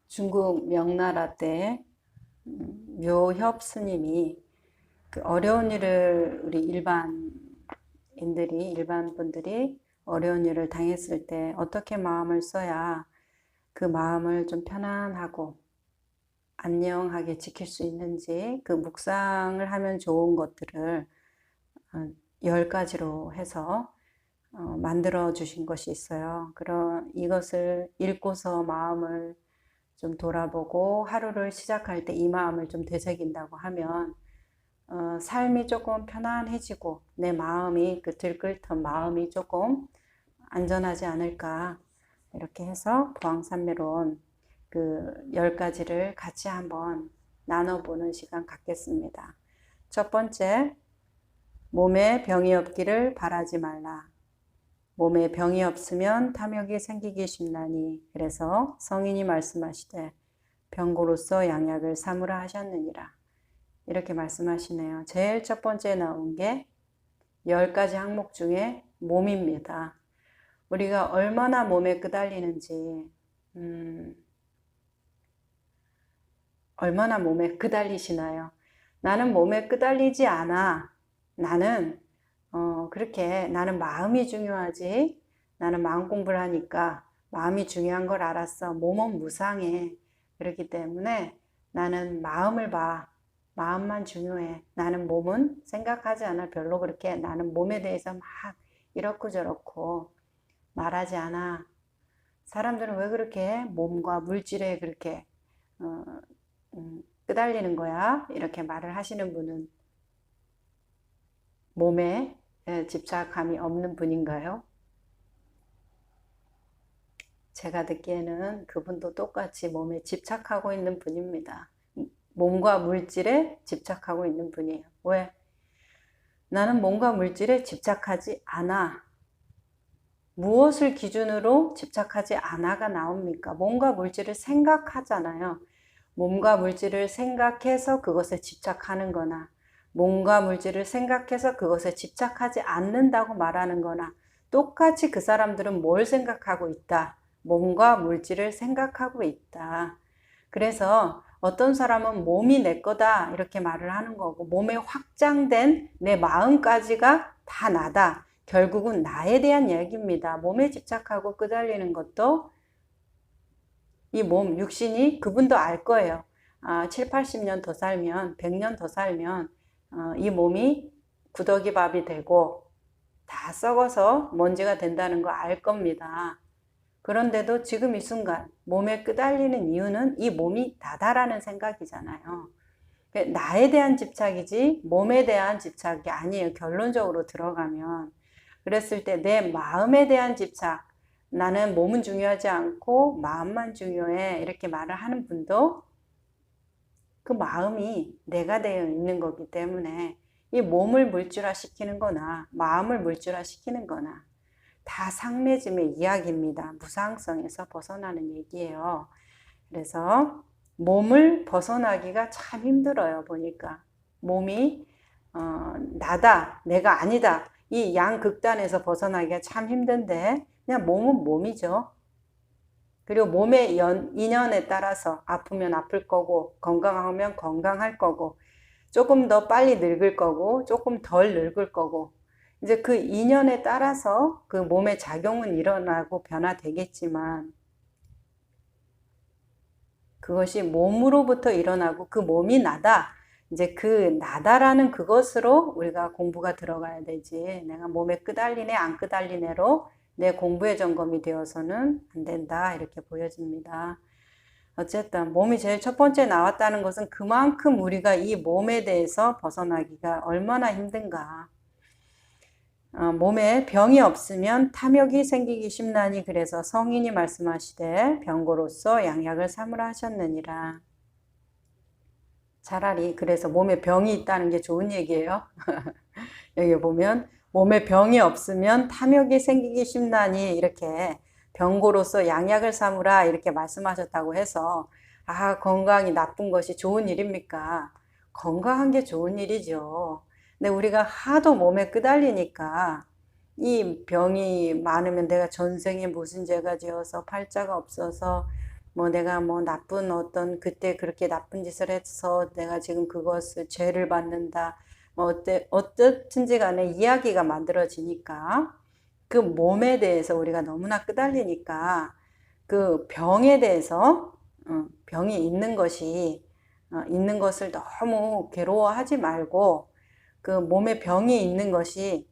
중국 명나라 때 묘협 스님이 그 어려운 일을 우리 일반 분들이 어려운 일을 당했을 때 어떻게 마음을 써야 그 마음을 좀 편안하고 안녕하게 지킬 수 있는지 그 묵상을 하면 좋은 것들을 10가지로 해서 만들어 주신 것이 있어요. 그런 이것을 읽고서 마음을 좀 돌아보고 하루를 시작할 때 이 마음을 좀 되새긴다고 하면 삶이 조금 편안해지고 내 마음이 그 들끓던 마음이 조금 안전하지 않을까 이렇게 해서 보왕산매론 그 10가지를 같이 한번 나눠보는 시간 갖겠습니다. 첫 번째, 몸에 병이 없기를 바라지 말라. 몸에 병이 없으면 탐욕이 생기기 쉽나니 그래서 성인이 말씀하시되 병고로서 양약을 삼으라 하셨느니라. 이렇게 말씀하시네요. 제일 첫 번째 나온 게 10가지 항목 중에 몸입니다. 우리가 얼마나 몸에 끄달리는지 얼마나 몸에 끄달리시나요? 나는 몸에 끄달리지 않아. 나는 나는 마음이 중요하지. 나는 마음 공부를 하니까 마음이 중요한 걸 알았어. 몸은 무상해. 그렇기 때문에 나는 마음을 봐. 마음만 중요해. 나는 몸은 생각하지 않아. 별로 그렇게 나는 몸에 대해서 막 이렇고 저렇고 말하지 않아. 사람들은 왜 그렇게 몸과 물질에 그렇게 끄달리는 거야? 이렇게 말을 하시는 분은 몸에 집착감이 없는 분인가요? 제가 듣기에는 그분도 똑같이 몸에 집착하고 있는 분입니다. 몸과 물질에 집착하고 있는 분이에요. 왜? 나는 몸과 물질에 집착하지 않아. 무엇을 기준으로 집착하지 않아가 나옵니까? 몸과 물질을 생각하잖아요. 몸과 물질을 생각해서 그것에 집착하는 거나 몸과 물질을 생각해서 그것에 집착하지 않는다고 말하는 거나 똑같이 그 사람들은 뭘 생각하고 있다? 몸과 물질을 생각하고 있다. 그래서 어떤 사람은 몸이 내 거다 이렇게 말을 하는 거고 몸에 확장된 내 마음까지가 다 나다. 결국은 나에 대한 이야기입니다. 몸에 집착하고 끄달리는 것도 이 몸, 육신이 그분도 알 거예요. 7, 80년 더 살면, 100년 더 살면 이 몸이 구더기 밥이 되고 다 썩어서 먼지가 된다는 거 알 겁니다. 그런데도 지금 이 순간 몸에 끄달리는 이유는 이 몸이 나다라는 생각이잖아요. 나에 대한 집착이지 몸에 대한 집착이 아니에요. 결론적으로 들어가면. 그랬을 때 내 마음에 대한 집착, 나는 몸은 중요하지 않고 마음만 중요해 이렇게 말을 하는 분도 그 마음이 내가 되어 있는 거기 때문에 이 몸을 물질화 시키는 거나 마음을 물질화 시키는 거나 다 상매짐의 이야기입니다. 무상성에서 벗어나는 얘기예요. 그래서 몸을 벗어나기가 참 힘들어요. 보니까 몸이 나다, 내가 아니다. 이 양극단에서 벗어나기가 참 힘든데 그냥 몸은 몸이죠. 그리고 몸의 인연에 따라서 아프면 아플 거고 건강하면 건강할 거고 조금 더 빨리 늙을 거고 조금 덜 늙을 거고 이제 그 인연에 따라서 그 몸의 작용은 일어나고 변화되겠지만 그것이 몸으로부터 일어나고 그 몸이 나다. 이제 그 나다라는 그것으로 우리가 공부가 들어가야 되지. 내가 몸에 끄달리네 안 끄달리네로 내 공부의 점검이 되어서는 안 된다. 이렇게 보여집니다. 어쨌든 몸이 제일 첫 번째 나왔다는 것은 그만큼 우리가 이 몸에 대해서 벗어나기가 얼마나 힘든가. 몸에 병이 없으면 탐욕이 생기기 쉽나니 그래서 성인이 말씀하시되 병고로서 양약을 삼으라 하셨느니라. 차라리 그래서 몸에 병이 있다는 게 좋은 얘기예요. 여기 보면 몸에 병이 없으면 탐욕이 생기기 쉽나니 이렇게 병고로서 양약을 삼으라 이렇게 말씀하셨다고 해서 건강이 나쁜 것이 좋은 일입니까? 건강한 게 좋은 일이죠. 근데 우리가 하도 몸에 끄달리니까 이 병이 많으면 내가 전생에 무슨 죄가 지어서 팔자가 없어서 뭐 내가 뭐 나쁜 어떤 그때 그렇게 나쁜 짓을 해서 내가 지금 그것을 죄를 받는다. 뭐 어떻든지 간에 이야기가 만들어지니까 그 몸에 대해서 우리가 너무나 끄달리니까 그 병에 대해서 병이 있는 것이 있는 것을 너무 괴로워하지 말고 그 몸에 병이 있는 것이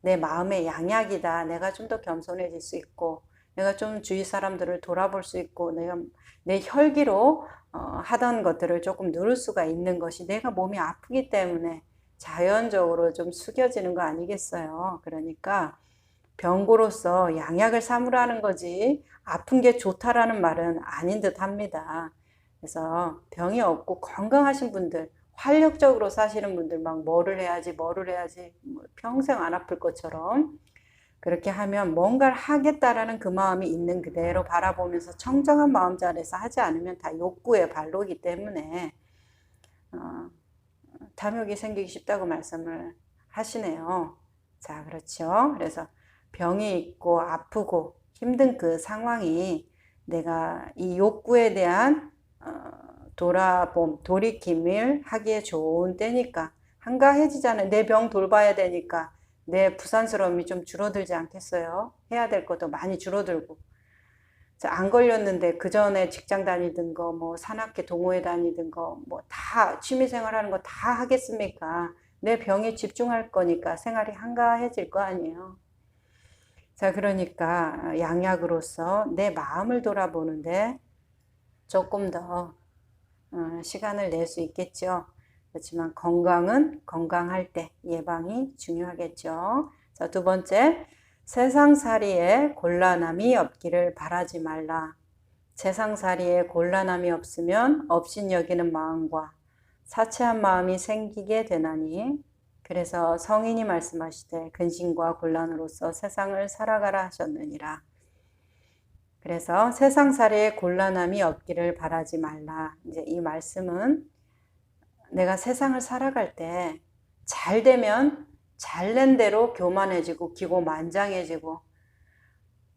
내 마음의 양약이다. 내가 좀 더 겸손해질 수 있고 내가 좀 주위 사람들을 돌아볼 수 있고 내가 내 혈기로 하던 것들을 조금 누를 수가 있는 것이 내가 몸이 아프기 때문에 자연적으로 좀 숙여지는 거 아니겠어요. 그러니까 병고로서 양약을 삼으라는 거지 아픈 게 좋다라는 말은 아닌 듯 합니다. 그래서 병이 없고 건강하신 분들, 활력적으로 사시는 분들 막 뭐를 해야지 뭐 평생 안 아플 것처럼 그렇게 하면 뭔가를 하겠다라는 그 마음이 있는 그대로 바라보면서 청정한 마음자리에서 하지 않으면 다 욕구의 발로이기 때문에 탐욕이 생기기 쉽다고 말씀을 하시네요. 자, 그렇죠. 그래서 병이 있고 아프고 힘든 그 상황이 내가 이 욕구에 대한 돌이킴을 하기에 좋은 때니까 한가해지잖아요. 내 병 돌봐야 되니까 내 부산스러움이 좀 줄어들지 않겠어요? 해야 될 것도 많이 줄어들고. 안 걸렸는데 그 전에 직장 다니던 거, 뭐 산악회 동호회 다니던 거, 뭐 다 취미생활 하는 거 다 하겠습니까? 내 병에 집중할 거니까 생활이 한가해질 거 아니에요. 자, 그러니까 양약으로서 내 마음을 돌아보는데 조금 더 시간을 낼 수 있겠죠. 그렇지만 건강은 건강할 때 예방이 중요하겠죠. 자, 두 번째, 세상살이에 곤란함이 없기를 바라지 말라. 세상살이에 곤란함이 없으면 업신여기는 마음과 사치한 마음이 생기게 되나니 그래서 성인이 말씀하시되 근심과 곤란으로서 세상을 살아가라 하셨느니라. 그래서 세상살이에 곤란함이 없기를 바라지 말라. 이제 이 말씀은 내가 세상을 살아갈 때 잘 되면 잘된 대로 교만해지고 기고만장해지고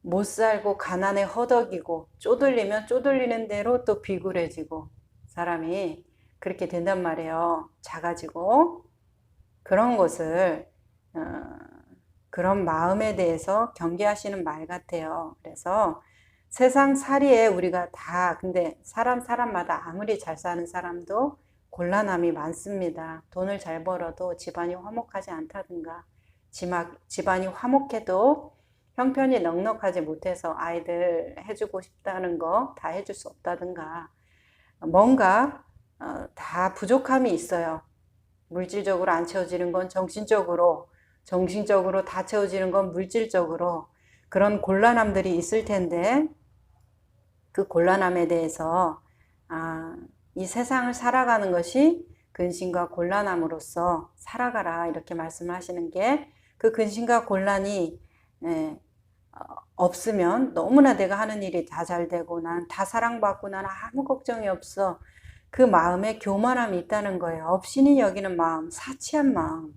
못 살고 가난에 허덕이고 쪼들리면 쪼들리는 대로 또 비굴해지고 사람이 그렇게 된단 말이에요. 작아지고 그런 것을 그런 마음에 대해서 경계하시는 말 같아요. 그래서 세상 살이에 우리가 다 근데 사람마다 아무리 잘 사는 사람도 곤란함이 많습니다. 돈을 잘 벌어도 집안이 화목하지 않다든가 집안이 화목해도 형편이 넉넉하지 못해서 아이들 해주고 싶다는 거 다 해줄 수 없다든가 뭔가 다 부족함이 있어요. 물질적으로 안 채워지는 건 정신적으로 다 채워지는 건 물질적으로 그런 곤란함들이 있을 텐데 그 곤란함에 대해서 이 세상을 살아가는 것이 근심과 곤란함으로써 살아가라 이렇게 말씀하시는 게 그 근심과 곤란이 없으면 너무나 내가 하는 일이 다 잘 되고 난 다 사랑받고 난 아무 걱정이 없어. 그 마음에 교만함이 있다는 거예요. 업신이 여기는 마음, 사치한 마음.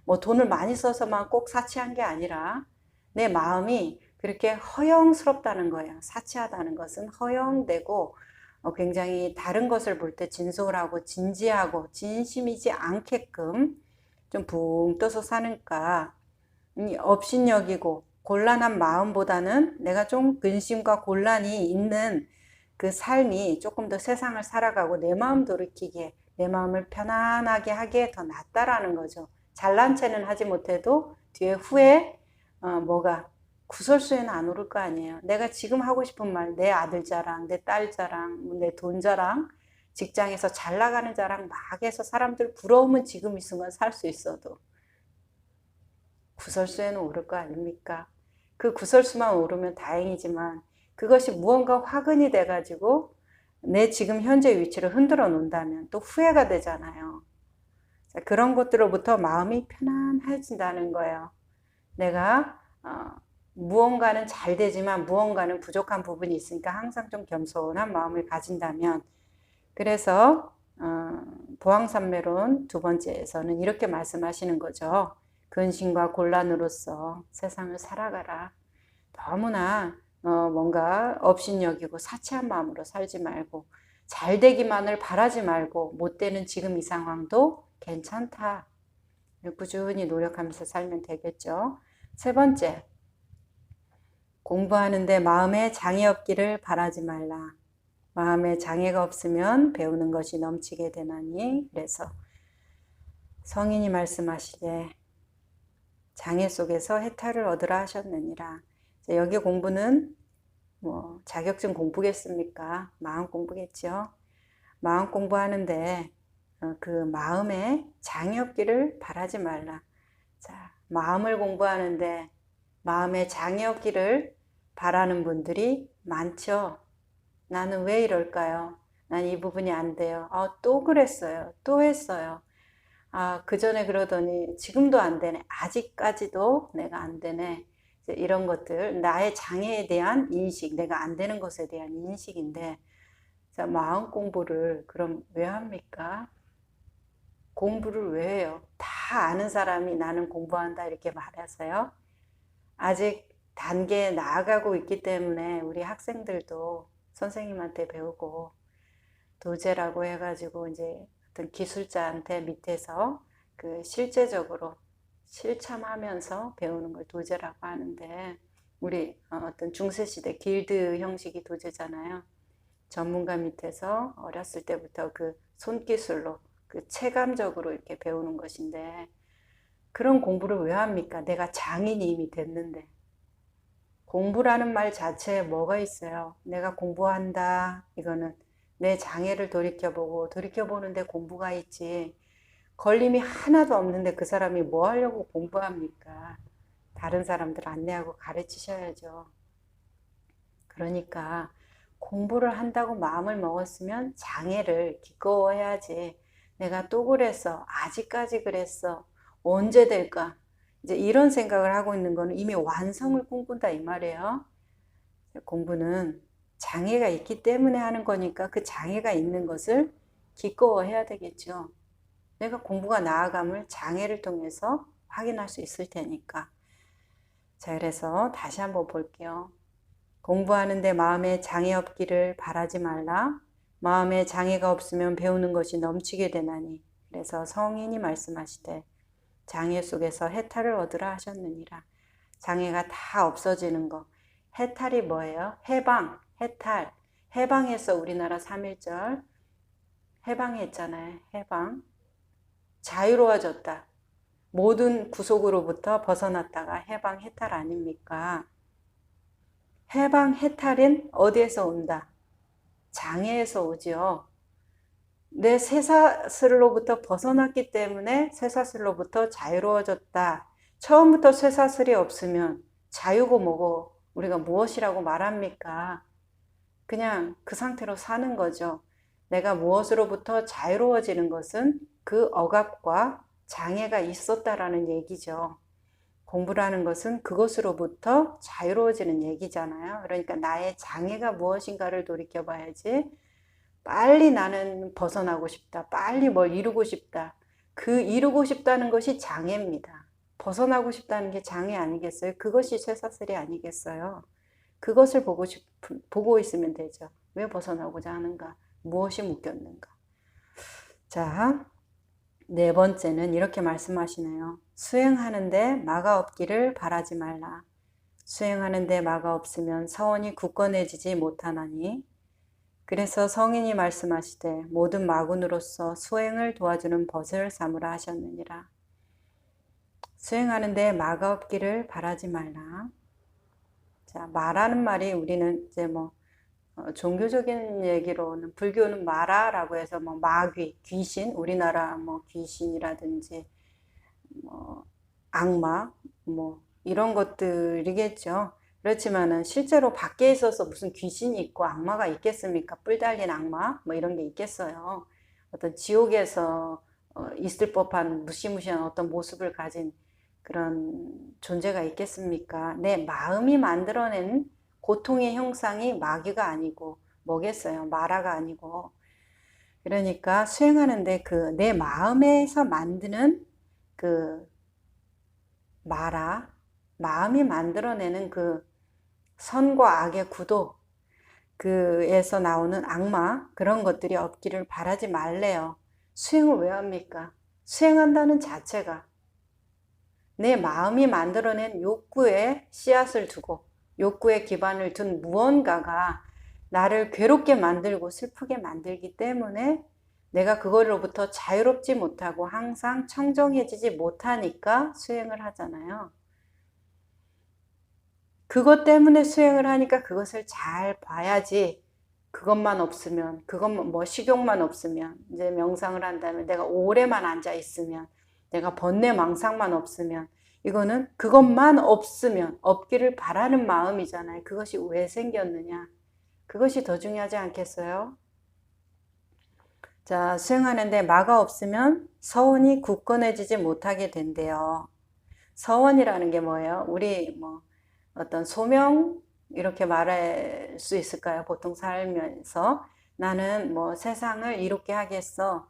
뭐 돈을 많이 써서만 꼭 사치한 게 아니라 내 마음이 그렇게 허영스럽다는 거예요. 사치하다는 것은 허영되고 굉장히 다른 것을 볼 때 진솔하고 진지하고 진심이지 않게끔 좀 붕 떠서 사니까 업신여기고 곤란한 마음보다는 내가 좀 근심과 곤란이 있는 그 삶이 조금 더 세상을 살아가고 내 마음 돌이키기에 내 마음을 편안하게 하기에 더 낫다라는 거죠. 잘난 체는 하지 못해도 뒤에 후에 뭐가 구설수에는 안 오를 거 아니에요. 내가 지금 하고 싶은 말, 내 아들 자랑, 내 딸 자랑, 내 돈 자랑, 직장에서 잘 나가는 자랑 막 해서 사람들 부러우면 지금 이 순간 살 수 있어도 구설수에는 오를 거 아닙니까? 그 구설수만 오르면 다행이지만 그것이 무언가 화근이 돼가지고 내 지금 현재 위치를 흔들어 놓는다면 또 후회가 되잖아요. 그런 것들로부터 마음이 편안해진다는 거예요. 내가 무언가는 잘 되지만 무언가는 부족한 부분이 있으니까 항상 좀 겸손한 마음을 가진다면 그래서 보왕산매론 두 번째에서는 이렇게 말씀하시는 거죠. 근심과 곤란으로서 세상을 살아가라. 너무나 뭔가 업신여기고 사치한 마음으로 살지 말고 잘 되기만을 바라지 말고 못 되는 지금 이 상황도 괜찮다. 꾸준히 노력하면서 살면 되겠죠. 세 번째, 공부하는데 마음에 장애 없기를 바라지 말라. 마음에 장애가 없으면 배우는 것이 넘치게 되나니. 그래서 성인이 말씀하시되 장애 속에서 해탈을 얻으라 하셨느니라. 여기 공부는 뭐 자격증 공부겠습니까? 마음 공부겠죠. 마음 공부하는데 그 마음에 장애 없기를 바라지 말라. 자, 마음을 공부하는데 마음에 장애 없기를 바라는 분들이 많죠. 나는 왜 이럴까요? 난 이 부분이 안 돼요. 또 그랬어요. 또 했어요. 그 전에 그러더니 지금도 안 되네. 아직까지도 내가 안 되네. 이런 것들, 나의 장애에 대한 인식, 내가 안 되는 것에 대한 인식인데, 자, 마음 공부를 그럼 왜 합니까? 공부를 왜 해요? 다 아는 사람이 나는 공부한다 이렇게 말하세요. 아직 단계에 나아가고 있기 때문에 우리 학생들도 선생님한테 배우고 도제라고 해가지고 이제 어떤 기술자한테 밑에서 그 실제적으로 실참하면서 배우는 걸 도제라고 하는데, 우리 어떤 중세시대 길드 형식이 도제잖아요. 전문가 밑에서 어렸을 때부터 그 손기술로 그 체감적으로 이렇게 배우는 것인데, 그런 공부를 왜 합니까? 내가 장인이 이미 됐는데. 공부라는 말 자체에 뭐가 있어요? 내가 공부한다. 이거는 내 장애를 돌이켜보는데 공부가 있지. 걸림이 하나도 없는데 그 사람이 뭐 하려고 공부합니까? 다른 사람들 안내하고 가르치셔야죠. 그러니까 공부를 한다고 마음을 먹었으면 장애를 기꺼워해야지. 내가 또 그랬어. 아직까지 그랬어. 언제 될까? 이제 이런 생각을 하고 있는 거는 이미 완성을 꿈꾼다 이 말이에요. 공부는 장애가 있기 때문에 하는 거니까 그 장애가 있는 것을 기꺼워해야 되겠죠. 내가 공부가 나아감을 장애를 통해서 확인할 수 있을 테니까. 자, 그래서 다시 한번 볼게요. 공부하는데 마음에 장애 없기를 바라지 말라. 마음에 장애가 없으면 배우는 것이 넘치게 되나니. 그래서 성인이 말씀하시되 장애 속에서 해탈을 얻으라 하셨느니라. 장애가 다 없어지는 거. 해탈이 뭐예요? 해방, 해탈. 해방해서 우리나라 3.1절 해방했잖아요. 해방. 자유로워졌다. 모든 구속으로부터 벗어났다가 해방, 해탈 아닙니까? 해방, 해탈은 어디에서 온다? 장애에서 오죠. 내 쇠사슬로부터 벗어났기 때문에 쇠사슬로부터 자유로워졌다. 처음부터 쇠사슬이 없으면 자유고 뭐고 우리가 무엇이라고 말합니까? 그냥 그 상태로 사는 거죠. 내가 무엇으로부터 자유로워지는 것은 그 억압과 장애가 있었다라는 얘기죠. 공부라는 것은 그것으로부터 자유로워지는 얘기잖아요. 그러니까 나의 장애가 무엇인가를 돌이켜봐야지. 빨리 나는 벗어나고 싶다. 빨리 뭘 이루고 싶다. 그 이루고 싶다는 것이 장애입니다. 벗어나고 싶다는 게 장애 아니겠어요? 그것이 쇠사슬이 아니겠어요? 그것을 보고 있으면 되죠. 왜 벗어나고자 하는가? 무엇이 묶였는가? 자, 네 번째는 이렇게 말씀하시네요. 수행하는데 마가 없기를 바라지 말라. 수행하는데 마가 없으면 사원이 굳건해지지 못하나니. 그래서 성인이 말씀하시되 모든 마군으로서 수행을 도와주는 벗을 삼으라 하셨느니라. 수행하는데 마가 없기를 바라지 말라. 자, 마라는 말이 우리는 이제 종교적인 얘기로는 불교는 마라라고 해서 마귀, 귀신, 우리나라 귀신이라든지 악마 이런 것들이겠죠. 그렇지만은 실제로 밖에 있어서 무슨 귀신이 있고 악마가 있겠습니까? 뿔 달린 악마 이런 게 있겠어요. 어떤 지옥에서 있을 법한 무시무시한 어떤 모습을 가진 그런 존재가 있겠습니까? 내 마음이 만들어낸 고통의 형상이 마귀가 아니고 뭐겠어요? 마라가 아니고. 그러니까 수행하는데 그 내 마음에서 만드는 그 마라, 마음이 만들어내는 그 선과 악의 구도, 그에서 나오는 악마, 그런 것들이 없기를 바라지 말래요. 수행을 왜 합니까? 수행한다는 자체가 내 마음이 만들어낸 욕구에 씨앗을 두고 욕구에 기반을 둔 무언가가 나를 괴롭게 만들고 슬프게 만들기 때문에 내가 그거로부터 자유롭지 못하고 항상 청정해지지 못하니까 수행을 하잖아요. 그것 때문에 수행을 하니까 그것을 잘 봐야지. 그것만 없으면, 그것만, 뭐 식욕만 없으면, 이제 명상을 한다면, 내가 오래만 앉아 있으면, 내가 번뇌망상만 없으면, 이거는 그것만 없으면, 없기를 바라는 마음이잖아요. 그것이 왜 생겼느냐? 그것이 더 중요하지 않겠어요? 자, 수행하는데 마가 없으면 서원이 굳건해지지 못하게 된대요. 서원이라는 게 뭐예요? 우리 뭐 어떤 소명 이렇게 말할 수 있을까요? 보통 살면서 나는 뭐 세상을 이롭게 하겠어.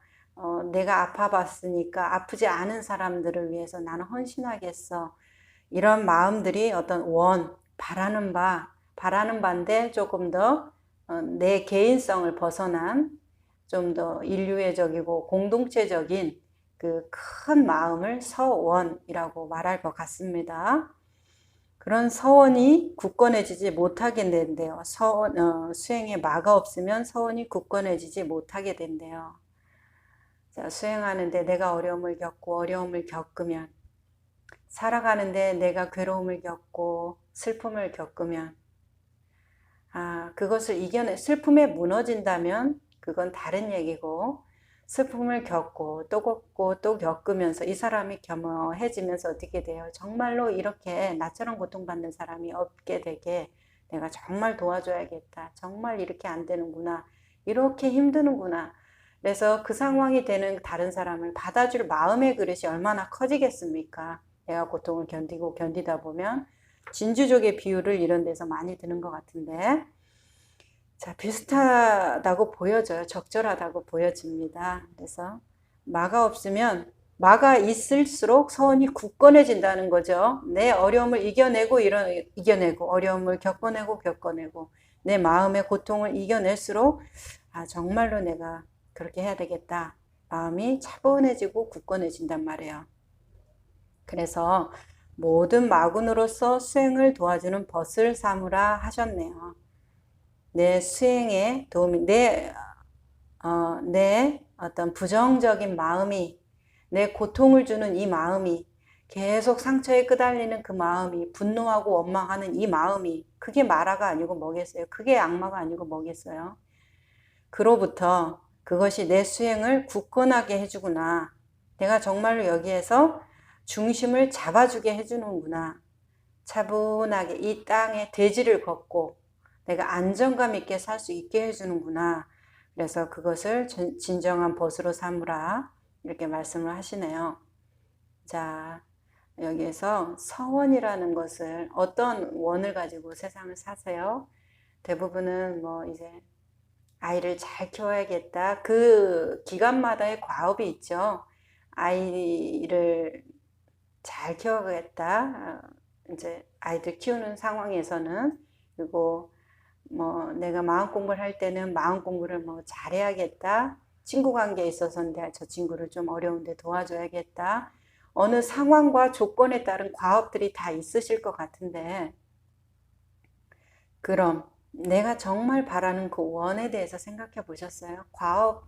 내가 아파봤으니까 아프지 않은 사람들을 위해서 나는 헌신하겠어. 이런 마음들이 어떤 바라는 바인데 조금 더 내 개인성을 벗어난 좀 더 인류애적이고 공동체적인 그 큰 마음을 서원이라고 말할 것 같습니다. 그런 서원이 굳건해지지 못하게 된대요. 수행에 마가 없으면 서원이 굳건해지지 못하게 된대요. 자, 수행하는데 내가 어려움을 겪으면, 살아가는데 내가 괴로움을 겪고 슬픔을 겪으면, 그것을 슬픔에 무너진다면 그건 다른 얘기고, 슬픔을 겪고 또 겪으면서 이 사람이 겸허해지면서 어떻게 돼요? 정말로 이렇게 나처럼 고통받는 사람이 없게 되게 내가 정말 도와줘야겠다. 정말 이렇게 안 되는구나. 이렇게 힘드는구나. 그래서 그 상황이 되는 다른 사람을 받아줄 마음의 그릇이 얼마나 커지겠습니까? 내가 고통을 견디다 보면 진주족의 비유를 이런 데서 많이 드는 것 같은데, 자, 비슷하다고 보여져요. 적절하다고 보여집니다. 그래서 마가 없으면 마가 있을수록 서원이 굳건해진다는 거죠. 내 어려움을 이겨내고 어려움을 겪어내고 내 마음의 고통을 이겨낼수록 정말로 내가 그렇게 해야 되겠다. 마음이 차분해지고 굳건해진단 말이에요. 그래서 모든 마군으로서 수행을 도와주는 벗을 삼으라 하셨네요. 내 수행에 도움이, 내 어떤 부정적인 마음이, 내 고통을 주는 이 마음이, 계속 상처에 끄달리는 그 마음이, 분노하고 원망하는 이 마음이, 그게 마라가 아니고 뭐겠어요? 그게 악마가 아니고 뭐겠어요? 그로부터 그것이 내 수행을 굳건하게 해주구나. 내가 정말로 여기에서 중심을 잡아주게 해주는구나. 차분하게 이 땅에 대지를 걷고 내가 안정감 있게 살 수 있게 해주는구나. 그래서 그것을 진정한 벗으로 삼으라. 이렇게 말씀을 하시네요. 자, 여기에서 서원이라는 것을 어떤 원을 가지고 세상을 사세요? 대부분은 뭐 이제 아이를 잘 키워야겠다. 그 기간마다의 과업이 있죠. 아이를 잘 키워야겠다. 이제 아이들 키우는 상황에서는, 그리고 뭐 내가 마음 공부를 할 때는 마음 공부를 뭐 잘해야겠다. 친구 관계에 있어서는 내가 저 친구를 좀 어려운데 도와줘야겠다. 어느 상황과 조건에 따른 과업들이 다 있으실 것 같은데, 그럼 내가 정말 바라는 그 원에 대해서 생각해 보셨어요? 과업,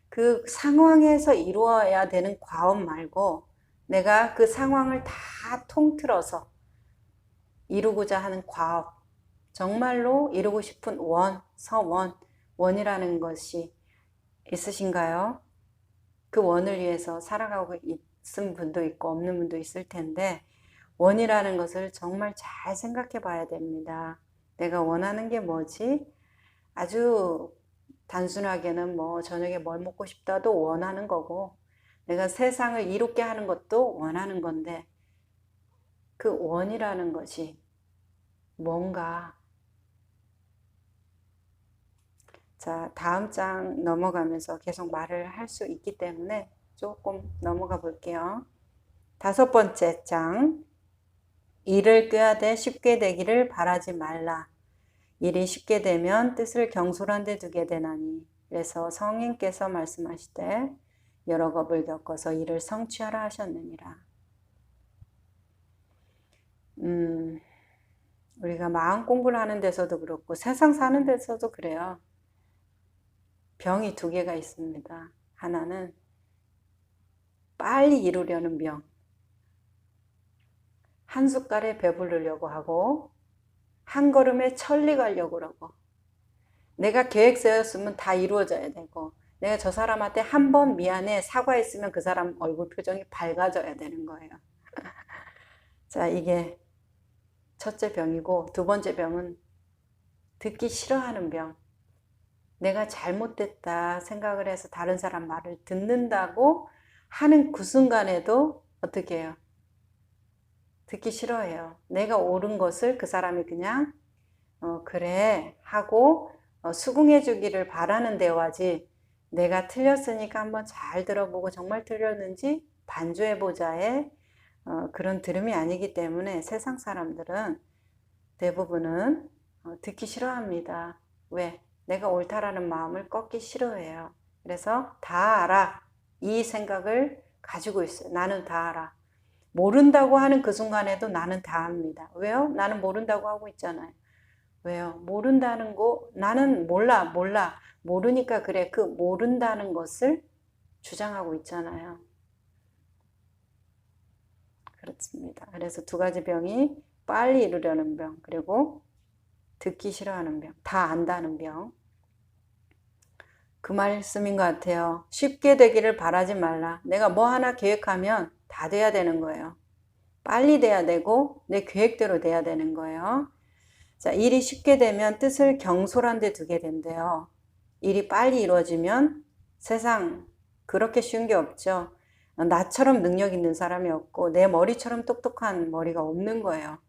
그 상황에서 이루어야 되는 과업 말고 내가 그 상황을 다 통틀어서 이루고자 하는 과업, 정말로 이루고 싶은 원이라는 것이 있으신가요? 그 원을 위해서 살아가고 있은 분도 있고 없는 분도 있을 텐데, 원이라는 것을 정말 잘 생각해 봐야 됩니다. 내가 원하는 게 뭐지? 아주 단순하게는 뭐 저녁에 뭘 먹고 싶다도 원하는 거고, 내가 세상을 이롭게 하는 것도 원하는 건데, 그 원이라는 것이 뭔가. 자, 다음 장 넘어가면서 계속 말을 할 수 있기 때문에 조금 넘어가 볼게요. 5번째 장. 일을 꾀하되 쉽게 되기를 바라지 말라. 일이 쉽게 되면 뜻을 경솔한 데 두게 되나니. 그래서 성인께서 말씀하시되 여러 겁을 겪어서 이를 성취하라 하셨느니라. 우리가 마음 공부를 하는 데서도 그렇고 세상 사는 데서도 그래요. 병이 두 개가 있습니다. 하나는 빨리 이루려는 병. 한 숟갈에 배부르려고 하고 한 걸음에 천리 가려고 그러고, 내가 계획 세웠으면 다 이루어져야 되고, 내가 저 사람한테 한 번 미안해 사과했으면 그 사람 얼굴 표정이 밝아져야 되는 거예요. 자, 이게 첫째 병이고, 두 번째 병은 듣기 싫어하는 병. 내가 잘못됐다 생각을 해서 다른 사람 말을 듣는다고 하는 그 순간에도 어떻게 해요? 듣기 싫어해요. 내가 옳은 것을 그 사람이 그냥 그래 하고 수긍해 주기를 바라는 대화지, 내가 틀렸으니까 한번 잘 들어보고 정말 틀렸는지 반주해 보자의 그런 들음이 아니기 때문에 세상 사람들은 대부분은 듣기 싫어합니다. 왜? 내가 옳다라는 마음을 꺾기 싫어해요. 그래서 다 알아, 이 생각을 가지고 있어요. 나는 다 알아. 모른다고 하는 그 순간에도 나는 다 압니다. 왜요? 나는 모른다고 하고 있잖아요. 왜요? 모른다는 거, 나는 몰라. 모르니까 그래. 그 모른다는 것을 주장하고 있잖아요. 그렇습니다. 그래서 두 가지 병이 빨리 이루려는 병, 그리고 듣기 싫어하는 병, 다 안다는 병. 그 말씀인 것 같아요. 쉽게 되기를 바라지 말라. 내가 뭐 하나 계획하면 다 돼야 되는 거예요. 빨리 돼야 되고 내 계획대로 돼야 되는 거예요. 자, 일이 쉽게 되면 뜻을 경솔한 데 두게 된대요. 일이 빨리 이루어지면 세상 그렇게 쉬운 게 없죠. 나처럼 능력 있는 사람이 없고 내 머리처럼 똑똑한 머리가 없는 거예요.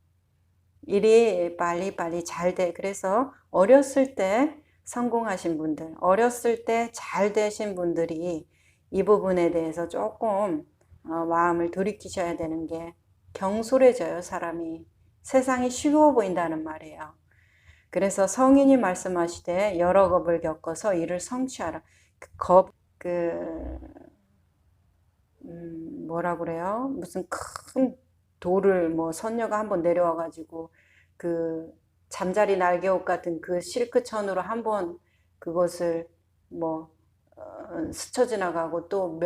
일이 빨리 잘 돼. 그래서 어렸을 때 성공하신 분들, 어렸을 때 잘 되신 분들이 이 부분에 대해서 조금 마음을 돌이키셔야 되는 게, 경솔해져요, 사람이. 세상이 쉬워 보인다는 말이에요. 그래서 성인이 말씀하시되 여러 겁을 겪어서 이를 성취하라. 뭐라 그래요? 무슨 큰 돌을 뭐 선녀가 한번 내려와 가지고 그 잠자리 날개옷 같은 그 실크천으로 한번 그것을 뭐 스쳐 지나가고 또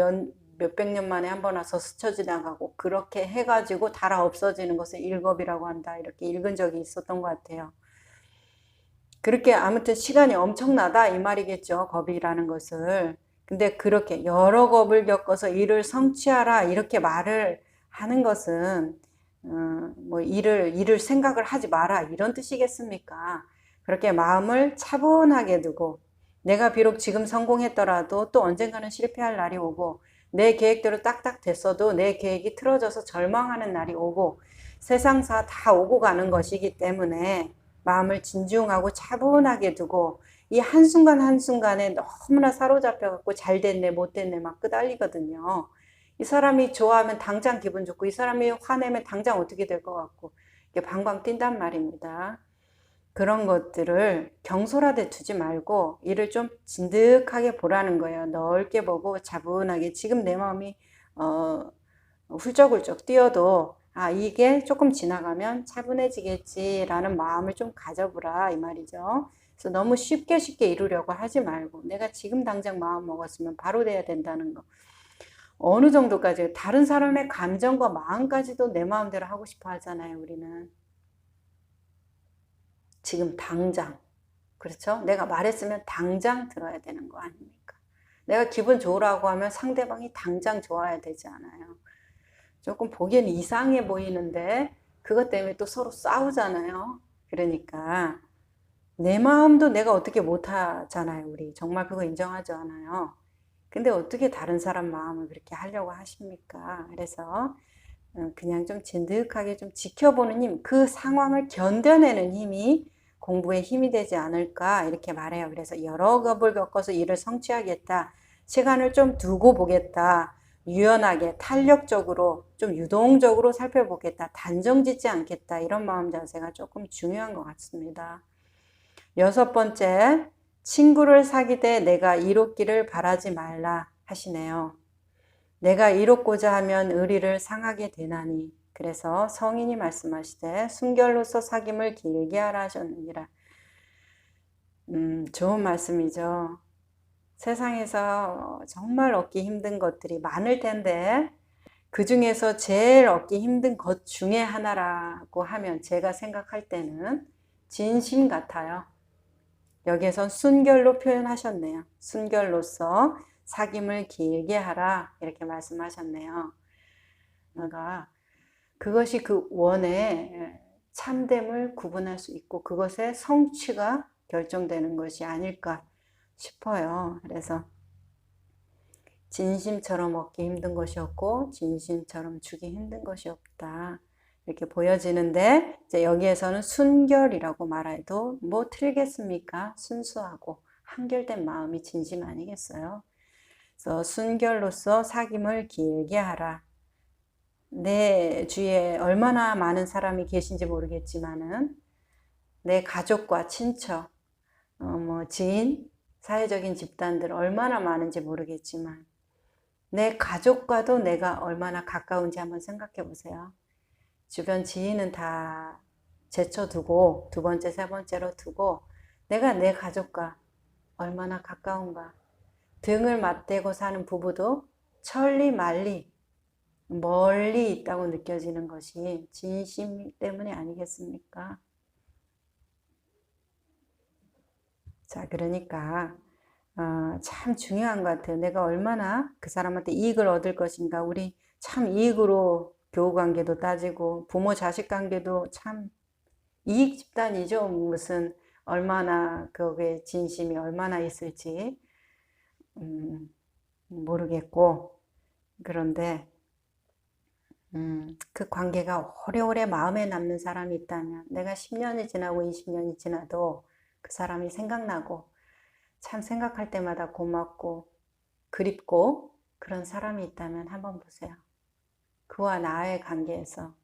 몇백 년 만에 한번 와서 스쳐 지나가고 그렇게 해가지고 달아 없어지는 것을 일겁이라고 한다, 이렇게 읽은 적이 있었던 것 같아요. 그렇게 아무튼 시간이 엄청나다 이 말이겠죠, 겁이라는 것을. 근데 그렇게 여러 겁을 겪어서 일을 성취하라 이렇게 말을 하는 것은 뭐 일을 생각을 하지 마라 이런 뜻이겠습니까? 그렇게 마음을 차분하게 두고, 내가 비록 지금 성공했더라도 또 언젠가는 실패할 날이 오고, 내 계획대로 딱딱 됐어도 내 계획이 틀어져서 절망하는 날이 오고, 세상사 다 오고 가는 것이기 때문에 마음을 진중하고 차분하게 두고, 이 한순간 한순간에 너무나 사로잡혀갖고 잘 됐네 못 됐네 막 끄달리거든요. 이 사람이 좋아하면 당장 기분 좋고, 이 사람이 화내면 당장 어떻게 될 것 같고, 이게 방방 뛴단 말입니다. 그런 것들을 경솔하게 두지 말고 이를 좀 진득하게 보라는 거예요. 넓게 보고 차분하게, 지금 내 마음이 훌쩍훌쩍 뛰어도 이게 조금 지나가면 차분해지겠지라는 마음을 좀 가져보라 이 말이죠. 그래서 너무 쉽게 이루려고 하지 말고, 내가 지금 당장 마음 먹었으면 바로 돼야 된다는 거. 어느 정도까지, 다른 사람의 감정과 마음까지도 내 마음대로 하고 싶어 하잖아요, 우리는. 지금 당장, 그렇죠? 내가 말했으면 당장 들어야 되는 거 아닙니까? 내가 기분 좋으라고 하면 상대방이 당장 좋아야 되지 않아요? 조금 보기엔 이상해 보이는데 그것 때문에 또 서로 싸우잖아요. 그러니까 내 마음도 내가 어떻게 못하잖아요, 우리. 정말 그거 인정하지 않아요? 근데 어떻게 다른 사람 마음을 그렇게 하려고 하십니까? 그래서 그냥 좀 진득하게 좀 지켜보는 힘, 그 상황을 견뎌내는 힘이 공부의 힘이 되지 않을까 이렇게 말해요. 그래서 여러 겁을 겪어서 일을 성취하겠다, 시간을 좀 두고 보겠다, 유연하게 탄력적으로 좀 유동적으로 살펴보겠다. 단정짓지 않겠다. 이런 마음 자세가 조금 중요한 것 같습니다. 6번째, 친구를 사귀되 내가 이롭기를 바라지 말라 하시네요. 내가 이롭고자 하면 의리를 상하게 되나니. 그래서 성인이 말씀하시되 순결로서 사귐을 길게 하라 하셨느니라. 좋은 말씀이죠. 세상에서 정말 얻기 힘든 것들이 많을 텐데 그 중에서 제일 얻기 힘든 것 중에 하나라고 하면 제가 생각할 때는 진심 같아요. 여기에선 순결로 표현하셨네요. 순결로서 사귐을 길게 하라 이렇게 말씀하셨네요. 그러니까 그것이 그 원의 참됨을 구분할 수 있고 그것의 성취가 결정되는 것이 아닐까 싶어요. 그래서 진심처럼 얻기 힘든 것이 없고 진심처럼 주기 힘든 것이 없다. 이렇게 보여지는데 이제 여기에서는 순결이라고 말해도 뭐 틀리겠습니까? 순수하고 한결된 마음이 진심 아니겠어요? 그래서 순결로서 사귐을 길게 하라. 내 주위에 얼마나 많은 사람이 계신지 모르겠지만은 내 가족과 친척, 지인, 사회적인 집단들 얼마나 많은지 모르겠지만 내 가족과도 내가 얼마나 가까운지 한번 생각해 보세요. 주변 지인은 다 제쳐두고 두 번째, 세 번째로 두고 내가 내 가족과 얼마나 가까운가. 등을 맞대고 사는 부부도 천리 말리 멀리 있다고 느껴지는 것이 진심 때문이 아니겠습니까? 자, 그러니까 참 중요한 것 같아요. 내가 얼마나 그 사람한테 이익을 얻을 것인가. 우리 참 이익으로 교우관계도 따지고 부모 자식 관계도 참 이익 집단이죠. 무슨 얼마나 그게 진심이 얼마나 있을지 모르겠고 그런데 그 관계가 오래오래 마음에 남는 사람이 있다면 내가 10년이 지나고 20년이 지나도 그 사람이 생각나고 참 생각할 때마다 고맙고 그립고 그런 사람이 있다면 한번 보세요. 그와 나의 관계에서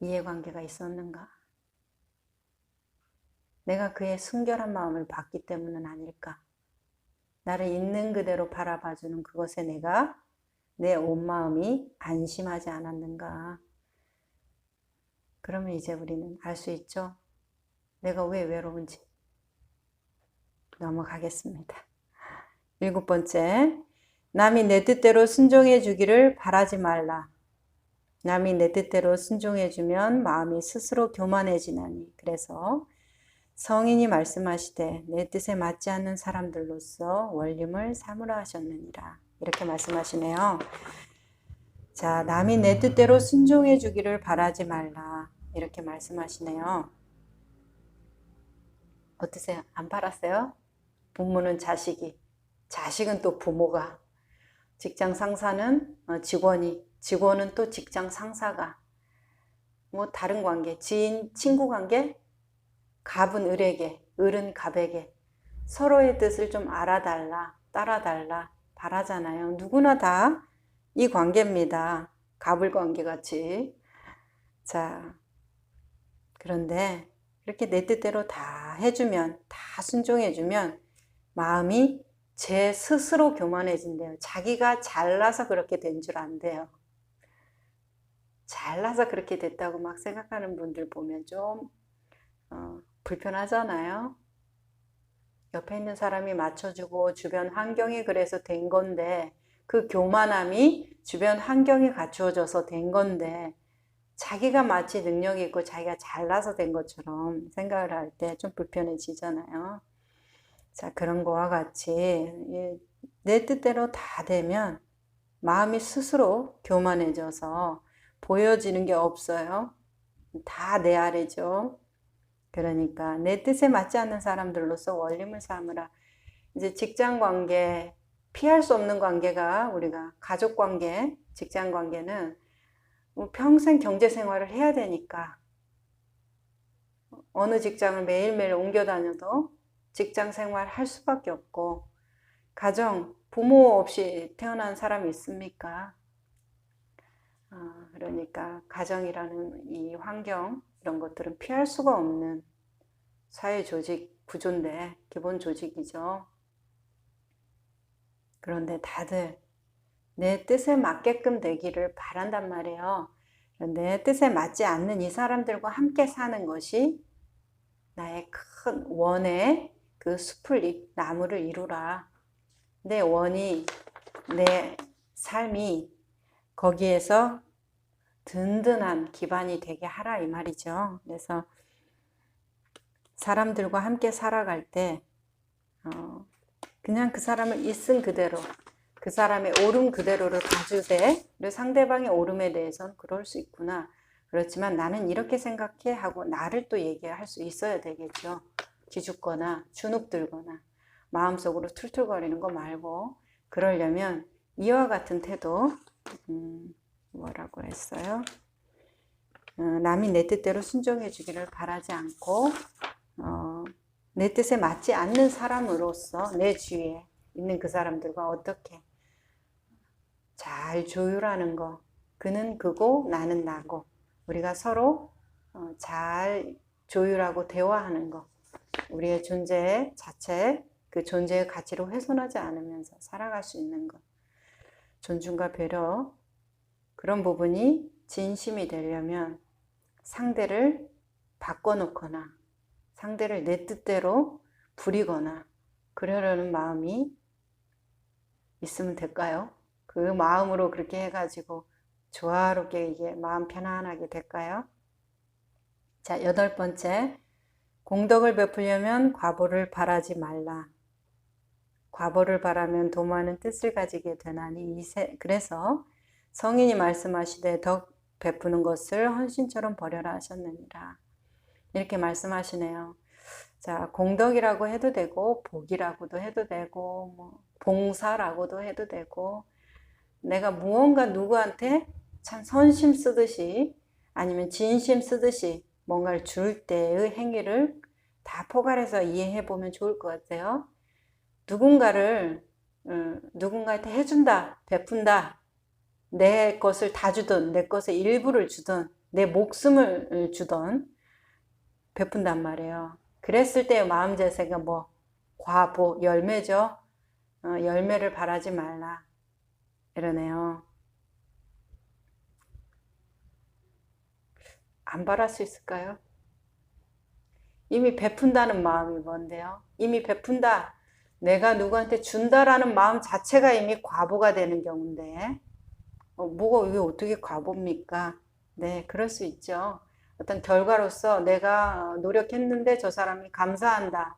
이해관계가 있었는가? 내가 그의 순결한 마음을 받기 때문은 아닐까? 나를 있는 그대로 바라봐주는 그것에 내가 내 온 마음이 안심하지 않았는가? 그러면 이제 우리는 알 수 있죠? 내가 왜 외로운지. 넘어가겠습니다. 7번째, 남이 내 뜻대로 순종해 주기를 바라지 말라. 남이 내 뜻대로 순종해 주면 마음이 스스로 교만해지나니. 그래서 성인이 말씀하시되 내 뜻에 맞지 않는 사람들로서 원림을 삼으라 하셨느니라. 이렇게 말씀하시네요. 자, 남이 내 뜻대로 순종해 주기를 바라지 말라. 이렇게 말씀하시네요. 어떠세요? 안 바랐어요? 부모는 자식이, 자식은 또 부모가, 직장 상사는 직원이, 직원은 또 직장 상사가, 뭐 다른 관계, 지인, 친구 관계, 갑은 을에게, 을은 갑에게 서로의 뜻을 좀 알아달라, 따라달라 바라잖아요. 누구나 다 이 관계입니다. 갑을 관계 같이. 자, 그런데 이렇게 내 뜻대로 다 해주면, 다 순종해주면 마음이 제 스스로 교만해진대요. 자기가 잘나서 그렇게 된 줄 안대요. 잘나서 그렇게 됐다고 막 생각하는 분들 보면 좀 불편하잖아요. 옆에 있는 사람이 맞춰주고 주변 환경이 그래서 된 건데 그 교만함이 주변 환경이 갖추어져서 된 건데 자기가 마치 능력이 있고 자기가 잘나서 된 것처럼 생각을 할 때 좀 불편해지잖아요. 자, 그런 거와 같이 내 뜻대로 다 되면 마음이 스스로 교만해져서 보여지는 게 없어요. 다 내 아래죠. 그러니까 내 뜻에 맞지 않는 사람들로서 원림을 삼으라. 이제 직장 관계, 피할 수 없는 관계가 우리가 가족 관계, 직장 관계는 평생 경제 생활을 해야 되니까 어느 직장을 매일매일 옮겨 다녀도 직장 생활 할 수밖에 없고 가정, 부모 없이 태어난 사람이 있습니까? 그러니까 가정이라는 이 환경, 이런 것들은 피할 수가 없는 사회 조직 구조인데, 기본 조직이죠. 그런데 다들 내 뜻에 맞게끔 되기를 바란단 말이에요. 내 뜻에 맞지 않는 이 사람들과 함께 사는 것이 나의 큰 원의 그 숲을, 나무를 이루라. 내 원이, 내 삶이 거기에서 든든한 기반이 되게 하라 이 말이죠. 그래서 사람들과 함께 살아갈 때 그냥 그 사람을 있은 그대로, 그 사람의 옳음 그대로를 봐주되, 상대방의 옳음에 대해서는 그럴 수 있구나. 그렇지만 나는 이렇게 생각해 하고 나를 또 얘기할 수 있어야 되겠죠. 기죽거나 주눅들거나 마음속으로 툴툴거리는 거 말고, 그러려면 이와 같은 태도, 뭐라고 했어요? 남이 내 뜻대로 순종해 주기를 바라지 않고 내 뜻에 맞지 않는 사람으로서 내 주위에 있는 그 사람들과 어떻게 잘 조율하는 거. 그는 그고 나는 나고 우리가 서로 잘 조율하고 대화하는 거. 우리의 존재 자체, 그 존재의 가치로 훼손하지 않으면서 살아갈 수 있는 것. 존중과 배려, 그런 부분이 진심이 되려면 상대를 바꿔놓거나 상대를 내 뜻대로 부리거나 그러려는 마음이 있으면 될까요? 그 마음으로 그렇게 해가지고 조화롭게 이게 마음 편안하게 될까요? 자, 8번째, 공덕을 베풀려면 과보를 바라지 말라. 과보를 바라면 도모하는 뜻을 가지게 되나니 그래서 성인이 말씀하시되 덕 베푸는 것을 헌신처럼 버려라 하셨느니라. 이렇게 말씀하시네요. 자, 공덕이라고 해도 되고 복이라고도 해도 되고 뭐 봉사라고도 해도 되고, 내가 무언가 누구한테 참 선심 쓰듯이 아니면 진심 쓰듯이 뭔가를 줄 때의 행위를 다 포괄해서 이해해 보면 좋을 것 같아요. 누군가한테 해준다, 베푼다, 내 것을 다 주든 내 것의 일부를 주든 내 목숨을 주든 베푼단 말이에요. 그랬을 때의 마음 자세가 뭐 과보, 열매죠. 열매를 바라지 말라 이러네요. 안 바랄 수 있을까요? 이미 베푼다는 마음이 뭔데요? 이미 베푼다, 내가 누구한테 준다라는 마음 자체가 이미 과보가 되는 경우인데 뭐가 이게 어떻게 과보입니까? 네, 그럴 수 있죠. 어떤 결과로서 내가 노력했는데 저 사람이 감사한다,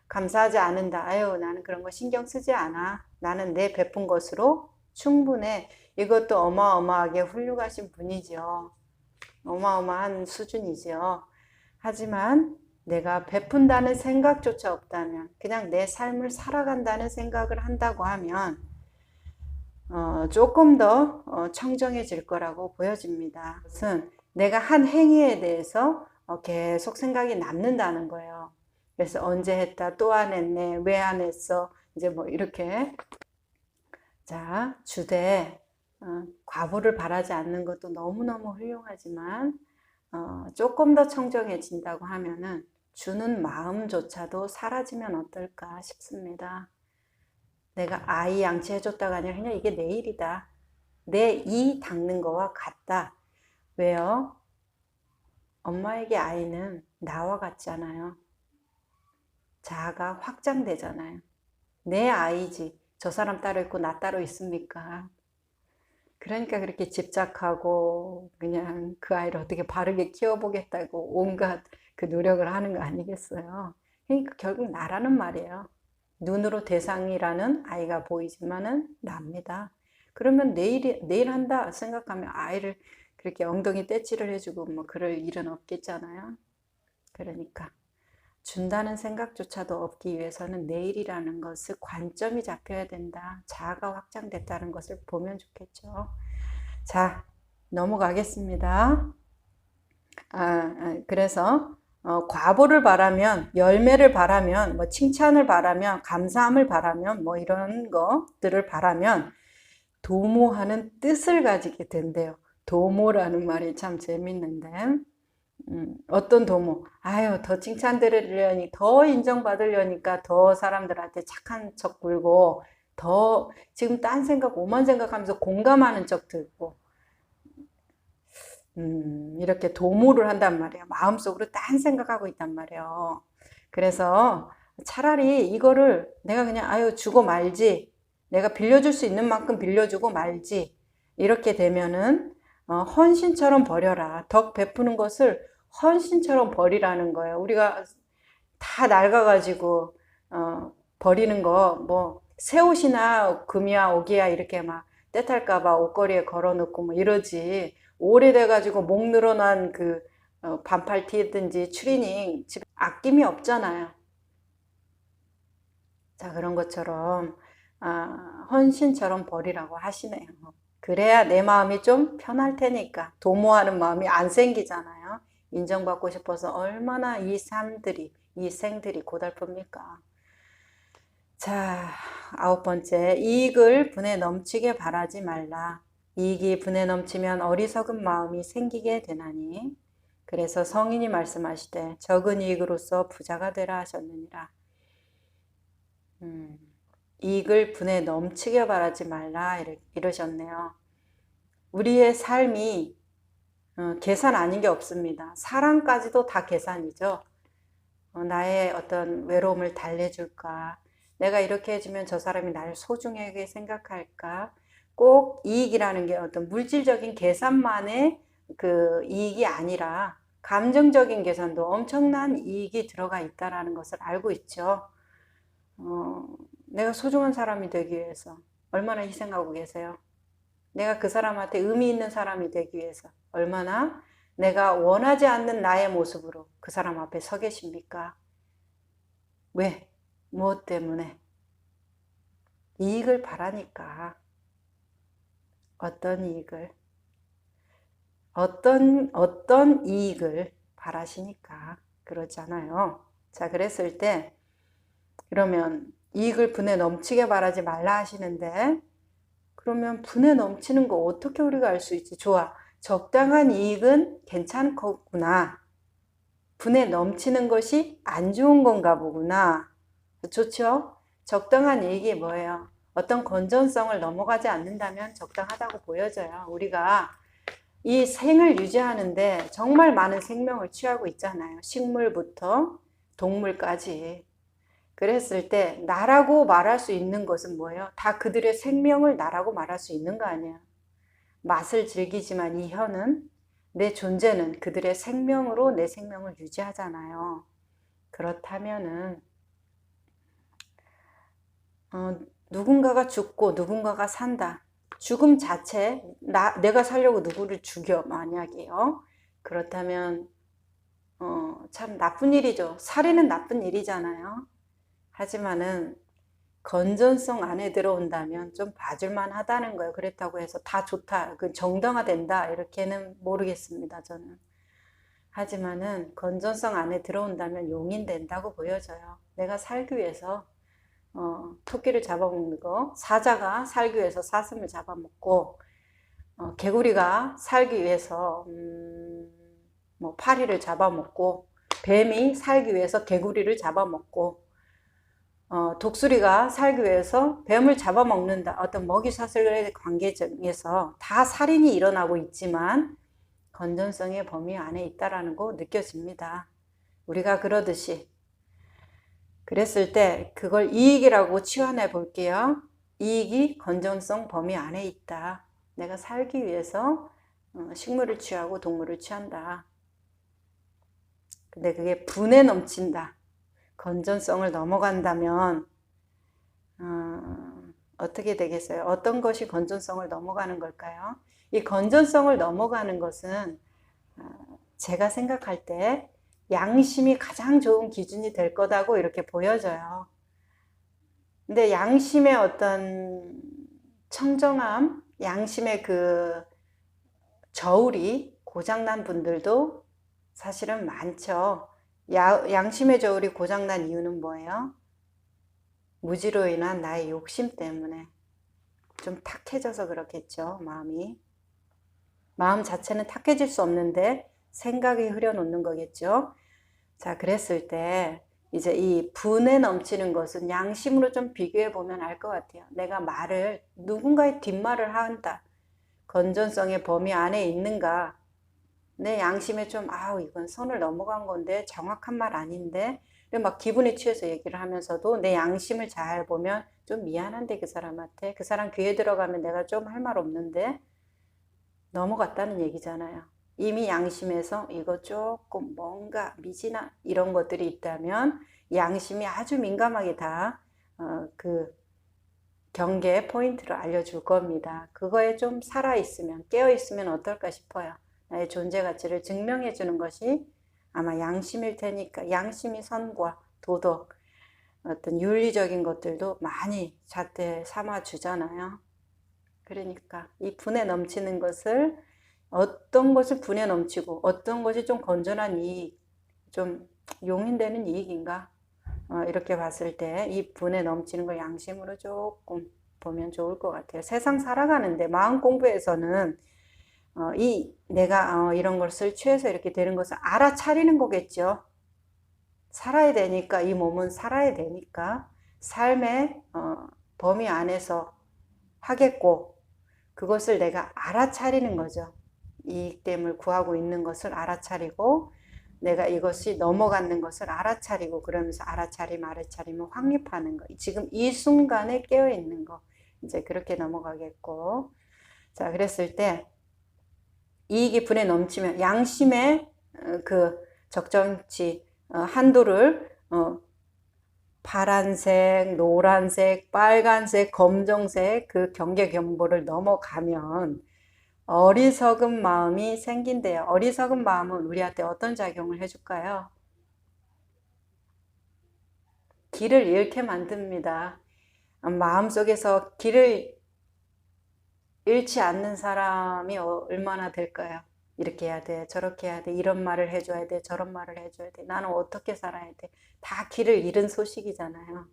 감사하지 않는다. 아유, 나는 그런 거 신경 쓰지 않아. 나는 내 베푼 것으로 충분해. 이것도 어마어마하게 훌륭하신 분이죠. 어마어마한 수준이죠. 하지만 내가 베푼다는 생각조차 없다면, 그냥 내 삶을 살아간다는 생각을 한다고 하면 조금 더 청정해질 거라고 보여집니다. 그것은 내가 한 행위에 대해서 계속 생각이 남는다는 거예요. 그래서 언제 했다, 또 안 했네, 왜 안 했어, 이제 뭐 이렇게. 자, 주되 과보를 바라지 않는 것도 너무너무 훌륭하지만 조금 더 청정해진다고 하면은 주는 마음조차도 사라지면 어떨까 싶습니다. 내가 아이 양치해줬다가 아니라 그냥 이게 내 일이다, 내 이 닦는 거와 같다. 왜요? 엄마에게 아이는 나와 같잖아요. 자아가 확장되잖아요. 내 아이지 저 사람 따로 있고 나 따로 있습니까? 그러니까 그렇게 집착하고 그냥 그 아이를 어떻게 바르게 키워보겠다고 온갖 그 노력을 하는 거 아니겠어요? 그러니까 결국 나라는 말이에요. 눈으로 대상이라는 아이가 보이지만은 납니다. 그러면 내일 한다 생각하면 아이를 그렇게 엉덩이 떼치를 해주고 뭐 그럴 일은 없겠잖아요. 그러니까 준다는 생각조차도 없기 위해서는 내일이라는 것을 관점이 잡혀야 된다. 자아가 확장됐다는 것을 보면 좋겠죠. 자, 넘어가겠습니다. 그래서 과보를 바라면, 열매를 바라면, 뭐 칭찬을 바라면, 감사함을 바라면, 뭐 이런 것들을 바라면 도모하는 뜻을 가지게 된대요. 도모라는 말이 참 재밌는데, 어떤 도모? 아유, 더 칭찬 들으려니, 더 인정받으려니까 더 사람들한테 착한 척 굴고, 더 지금 딴 생각, 오만 생각하면서 공감하는 척 들고, 이렇게 도모를 한단 말이에요. 마음속으로 딴 생각하고 있단 말이에요. 그래서 차라리 이거를 내가 그냥 아유 주고 말지, 내가 빌려줄 수 있는 만큼 빌려주고 말지, 이렇게 되면은 헌신처럼 버려라. 덕 베푸는 것을 헌신처럼 버리라는 거예요. 우리가 다 낡아가지고 버리는 거, 뭐 새 옷이나 금이야 오기야 이렇게 막 때탈까봐 옷걸이에 걸어놓고 뭐 이러지. 오래돼가지고 목 늘어난 그 반팔 티든지 추리닝 집에 아낌이 없잖아요. 자, 그런 것처럼 헌신처럼 버리라고 하시네요. 그래야 내 마음이 좀 편할 테니까. 도모하는 마음이 안 생기잖아요. 인정받고 싶어서 얼마나 이 삶들이, 이 생들이 고달픕니까? 자, 9번째, 이익을 분에 넘치게 바라지 말라. 이익이 분에 넘치면 어리석은 마음이 생기게 되나니. 그래서 성인이 말씀하시되 적은 이익으로서 부자가 되라 하셨느니라. 이익을 분에 넘치게 바라지 말라 이러셨네요. 우리의 삶이 계산 아닌 게 없습니다. 사랑까지도 다 계산이죠. 나의 어떤 외로움을 달래줄까? 내가 이렇게 해주면 저 사람이 나를 소중하게 생각할까? 꼭 이익이라는 게 어떤 물질적인 계산만의 그 이익이 아니라 감정적인 계산도 엄청난 이익이 들어가 있다는 것을 알고 있죠. 내가 소중한 사람이 되기 위해서 얼마나 희생하고 계세요? 내가 그 사람한테 의미 있는 사람이 되기 위해서 얼마나 내가 원하지 않는 나의 모습으로 그 사람 앞에 서 계십니까? 왜? 무엇 때문에? 이익을 바라니까. 어떤 이익을? 어떤 이익을 바라시니까 그러잖아요. 자, 그랬을 때 그러면 이익을 분에 넘치게 바라지 말라 하시는데, 그러면 분에 넘치는 거 어떻게 우리가 알 수 있지? 좋아. 적당한 이익은 괜찮구나. 분에 넘치는 것이 안 좋은 건가 보구나. 좋죠? 적당한 이익이 뭐예요? 어떤 건전성을 넘어가지 않는다면 적당하다고 보여져요. 우리가 이 생을 유지하는데 정말 많은 생명을 취하고 있잖아요. 식물부터 동물까지. 그랬을 때 나라고 말할 수 있는 것은 뭐예요? 다 그들의 생명을 나라고 말할 수 있는 거 아니에요. 맛을 즐기지만 이 혀는, 내 존재는 그들의 생명으로 내 생명을 유지하잖아요. 그렇다면은 누군가가 죽고 누군가가 산다. 죽음 자체, 내가 살려고 누구를 죽여, 만약에요. 그렇다면 참 나쁜 일이죠. 살인은 나쁜 일이잖아요. 하지만은 건전성 안에 들어온다면 좀 봐줄만 하다는 거예요. 그렇다고 해서 다 좋다, 그 정당화된다 이렇게는 모르겠습니다, 저는. 하지만은 건전성 안에 들어온다면 용인된다고 보여져요. 내가 살기 위해서 토끼를 잡아먹는 거, 사자가 살기 위해서 사슴을 잡아먹고, 개구리가 살기 위해서 뭐 파리를 잡아먹고, 뱀이 살기 위해서 개구리를 잡아먹고, 독수리가 살기 위해서 뱀을 잡아먹는다. 어떤 먹이사슬의 관계에서 다 살인이 일어나고 있지만 건전성의 범위 안에 있다라는 거 느껴집니다. 우리가 그러듯이. 그랬을 때 그걸 이익이라고 치환해 볼게요. 이익이 건전성 범위 안에 있다. 내가 살기 위해서 식물을 취하고 동물을 취한다. 근데 그게 분에 넘친다. 건전성을 넘어간다면 어떻게 되겠어요? 어떤 것이 건전성을 넘어가는 걸까요? 이 건전성을 넘어가는 것은 제가 생각할 때 양심이 가장 좋은 기준이 될 거다고 이렇게 보여져요. 근데 양심의 어떤 청정함, 양심의 그 저울이 고장난 분들도 사실은 많죠. 양심의 저울이 고장난 이유는 뭐예요? 무지로 인한 나의 욕심 때문에 좀 탁해져서 그렇겠죠, 마음이. 마음 자체는 탁해질 수 없는데 생각이 흐려놓는 거겠죠. 자, 그랬을 때 이제 이 분에 넘치는 것은 양심으로 좀 비교해 보면 알 것 같아요. 내가 말을 누군가의 뒷말을 한다. 건전성의 범위 안에 있는가? 내 양심에 좀 이건 선을 넘어간 건데 정확한 말 아닌데 막 기분에 취해서 얘기를 하면서도 내 양심을 잘 보면 좀 미안한데 그 사람한테 그 사람 귀에 들어가면 내가 좀 할 말 없는데 넘어갔다는 얘기잖아요. 이미 양심에서 이거 조금 뭔가 미진한 이런 것들이 있다면 양심이 아주 민감하게 다 그 경계의 포인트를 알려줄 겁니다. 그거에 좀 살아있으면 깨어있으면 어떨까 싶어요. 나의 존재 가치를 증명해 주는 것이 아마 양심일 테니까 양심이 선과 도덕 어떤 윤리적인 것들도 많이 잣대 삼아 주잖아요. 그러니까 이 분에 넘치는 것을 어떤 것을 분에 넘치고 어떤 것이 좀 건전한 이익, 좀 용인되는 이익인가? 이렇게 봤을 때 이 분에 넘치는 걸 양심으로 조금 보면 좋을 것 같아요. 세상 살아가는데 마음 공부에서는 내가 이런 것을 취해서 이렇게 되는 것을 알아차리는 거겠죠. 살아야 되니까 이 몸은 살아야 되니까 삶의 범위 안에서 하겠고 그것을 내가 알아차리는 거죠. 이익됨을 구하고 있는 것을 알아차리고 내가 이것이 넘어가는 것을 알아차리고 그러면서 알아차리면 확립하는 거. 지금 이 순간에 깨어있는 거. 이제 그렇게 넘어가겠고. 자, 그랬을 때 이익이 분에 넘치면 양심의 그 적정치 한도를 파란색, 노란색, 빨간색, 검정색 그 경계 경보를 넘어가면 어리석은 마음이 생긴대요. 어리석은 마음은 우리한테 어떤 작용을 해줄까요? 길을 잃게 만듭니다. 마음속에서 길을 잃지 않는 사람이 얼마나 될까요? 이렇게 해야 돼, 저렇게 해야 돼, 이런 말을 해줘야 돼, 저런 말을 해줘야 돼, 나는 어떻게 살아야 돼. 다 길을 잃은 소식이잖아요.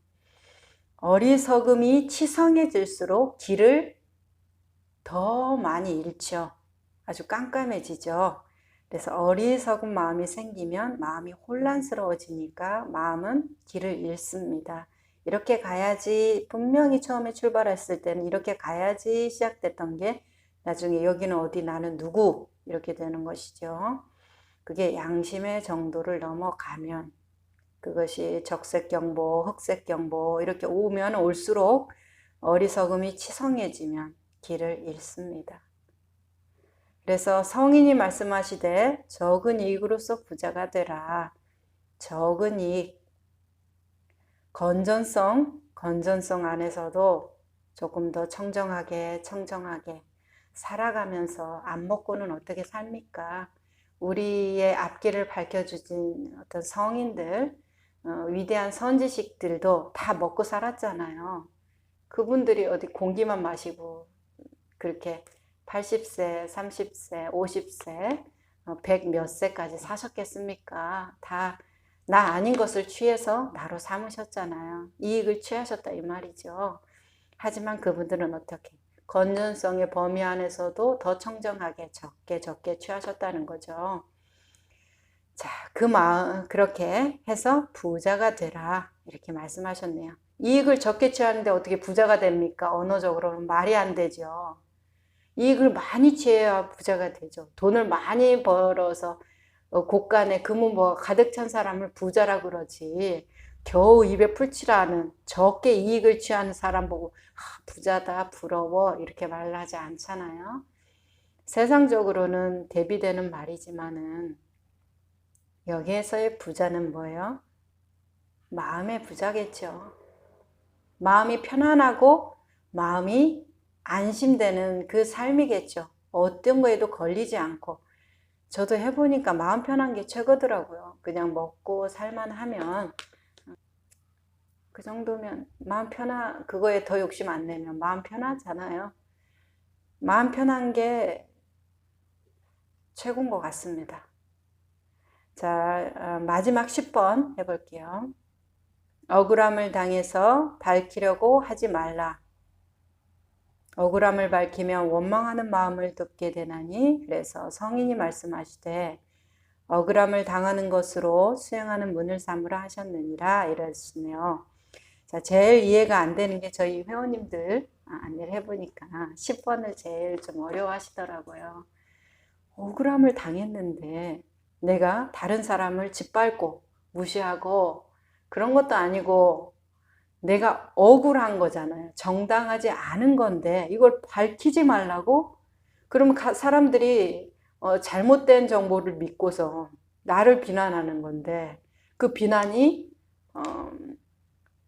어리석음이 치성해질수록 길을 더 많이 잃죠. 아주 깜깜해지죠. 그래서 어리석은 마음이 생기면 마음이 혼란스러워지니까 마음은 길을 잃습니다. 이렇게 가야지 분명히 처음에 출발했을 때는 이렇게 가야지 시작됐던 게 나중에 여기는 어디 나는 누구 이렇게 되는 것이죠. 그게 양심의 정도를 넘어가면 그것이 적색경보, 흑색경보 이렇게 오면 올수록 어리석음이 치성해지면 길을 잃습니다. 그래서 성인이 말씀하시되 적은 이익으로서 부자가 되라. 적은 이익, 건전성 안에서도 조금 더 청정하게 살아가면서 안 먹고는 어떻게 삽니까? 우리의 앞길을 밝혀주신 어떤 성인들, 위대한 선지식들도 다 먹고 살았잖아요. 그분들이 어디 공기만 마시고 그렇게 80세, 30세, 50세, 100 몇 세까지 사셨겠습니까? 다 나 아닌 것을 취해서 나로 삼으셨잖아요. 이익을 취하셨다 이 말이죠. 하지만 그분들은 어떻게? 건전성의 범위 안에서도 더 청정하게 적게 취하셨다는 거죠. 자, 그 마음 그렇게 해서 부자가 되라 이렇게 말씀하셨네요. 이익을 적게 취하는데 어떻게 부자가 됩니까? 언어적으로는 말이 안 되죠. 이익을 많이 취해야 부자가 되죠. 돈을 많이 벌어서 곳간에 금은보가 가득 찬 사람을 부자라 그러지 겨우 입에 풀칠하는 적게 이익을 취하는 사람 보고 부자다 부러워 이렇게 말하지 않잖아요. 세상적으로는 대비되는 말이지만은 여기에서의 부자는 뭐예요? 마음의 부자겠죠. 마음이 편안하고 마음이 안심되는 그 삶이겠죠. 어떤 거에도 걸리지 않고. 저도 해보니까 마음 편한 게 최고더라고요. 그냥 먹고 살만 하면 그 정도면 그거에 더 욕심 안 내면 마음 편하잖아요. 마음 편한 게 최고인 것 같습니다. 자, 마지막 10번 해볼게요. 억울함을 당해서 밝히려고 하지 말라. 억울함을 밝히면 원망하는 마음을 덮게 되나니 그래서 성인이 말씀하시되 억울함을 당하는 것으로 수행하는 문을 삼으라 하셨느니라 이러시네요. 자, 제일 이해가 안 되는 게 저희 회원님들 안내를 해보니까 10번을 제일 좀 어려워하시더라고요. 억울함을 당했는데 내가 다른 사람을 짓밟고 무시하고 그런 것도 아니고 내가 억울한 거잖아요. 정당하지 않은 건데 이걸 밝히지 말라고? 그러면 사람들이 잘못된 정보를 믿고서 나를 비난하는 건데 그 비난이